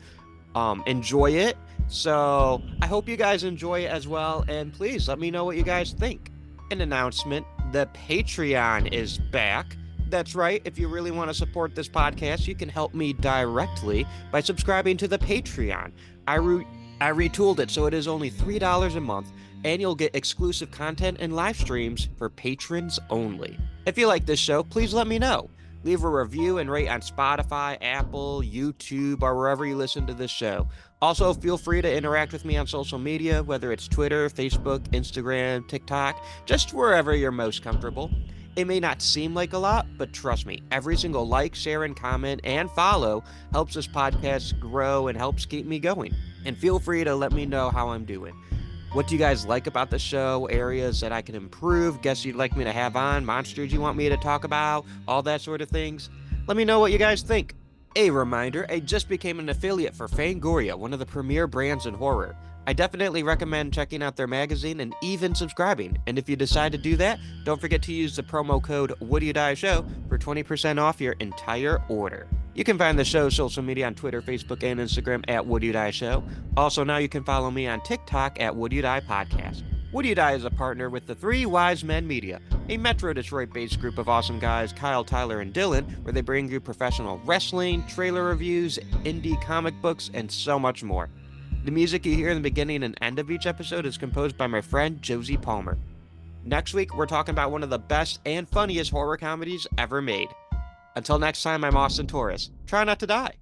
enjoy it. So I hope you guys enjoy it as well. And please let me know what you guys think. An announcement, the Patreon is back. That's right. If you really want to support this podcast, you can help me directly by subscribing to the Patreon. I retooled it so it is only $3 a month. And you'll get exclusive content and live streams for patrons only. If you like this show, please let me know. Leave a review and rate on Spotify, Apple, YouTube, or wherever you listen to this show. Also, feel free to interact with me on social media, whether it's Twitter, Facebook, Instagram, TikTok, just wherever you're most comfortable. It may not seem like a lot, but trust me, every single like, share, and comment and follow helps this podcast grow and helps keep me going. And feel free to let me know how I'm doing. What do you guys like about the show? Areas that I can improve? Guests you'd like me to have on? Monsters you want me to talk about? All that sort of things? Let me know what you guys think. A reminder, I just became an affiliate for FANGORIA, one of the premier brands in horror. I definitely recommend checking out their magazine and even subscribing. And if you decide to do that, don't forget to use the promo code WoodYouDieShow for 20% off your entire order. You can find the show's social media on Twitter, Facebook, and Instagram at WoodYouDieShow. Also, now you can follow me on TikTok at WoodYouDiePodcast. Would You Die is a partner with the Three Wise Men Media, a Metro Detroit-based group of awesome guys, Kyle, Tyler, and Dylan, where they bring you professional wrestling, trailer reviews, indie comic books, and so much more. The music you hear in the beginning and end of each episode is composed by my friend Josie Palmer. Next week, we're talking about one of the best and funniest horror comedies ever made. Until next time, I'm Austin Torres. Try not to die.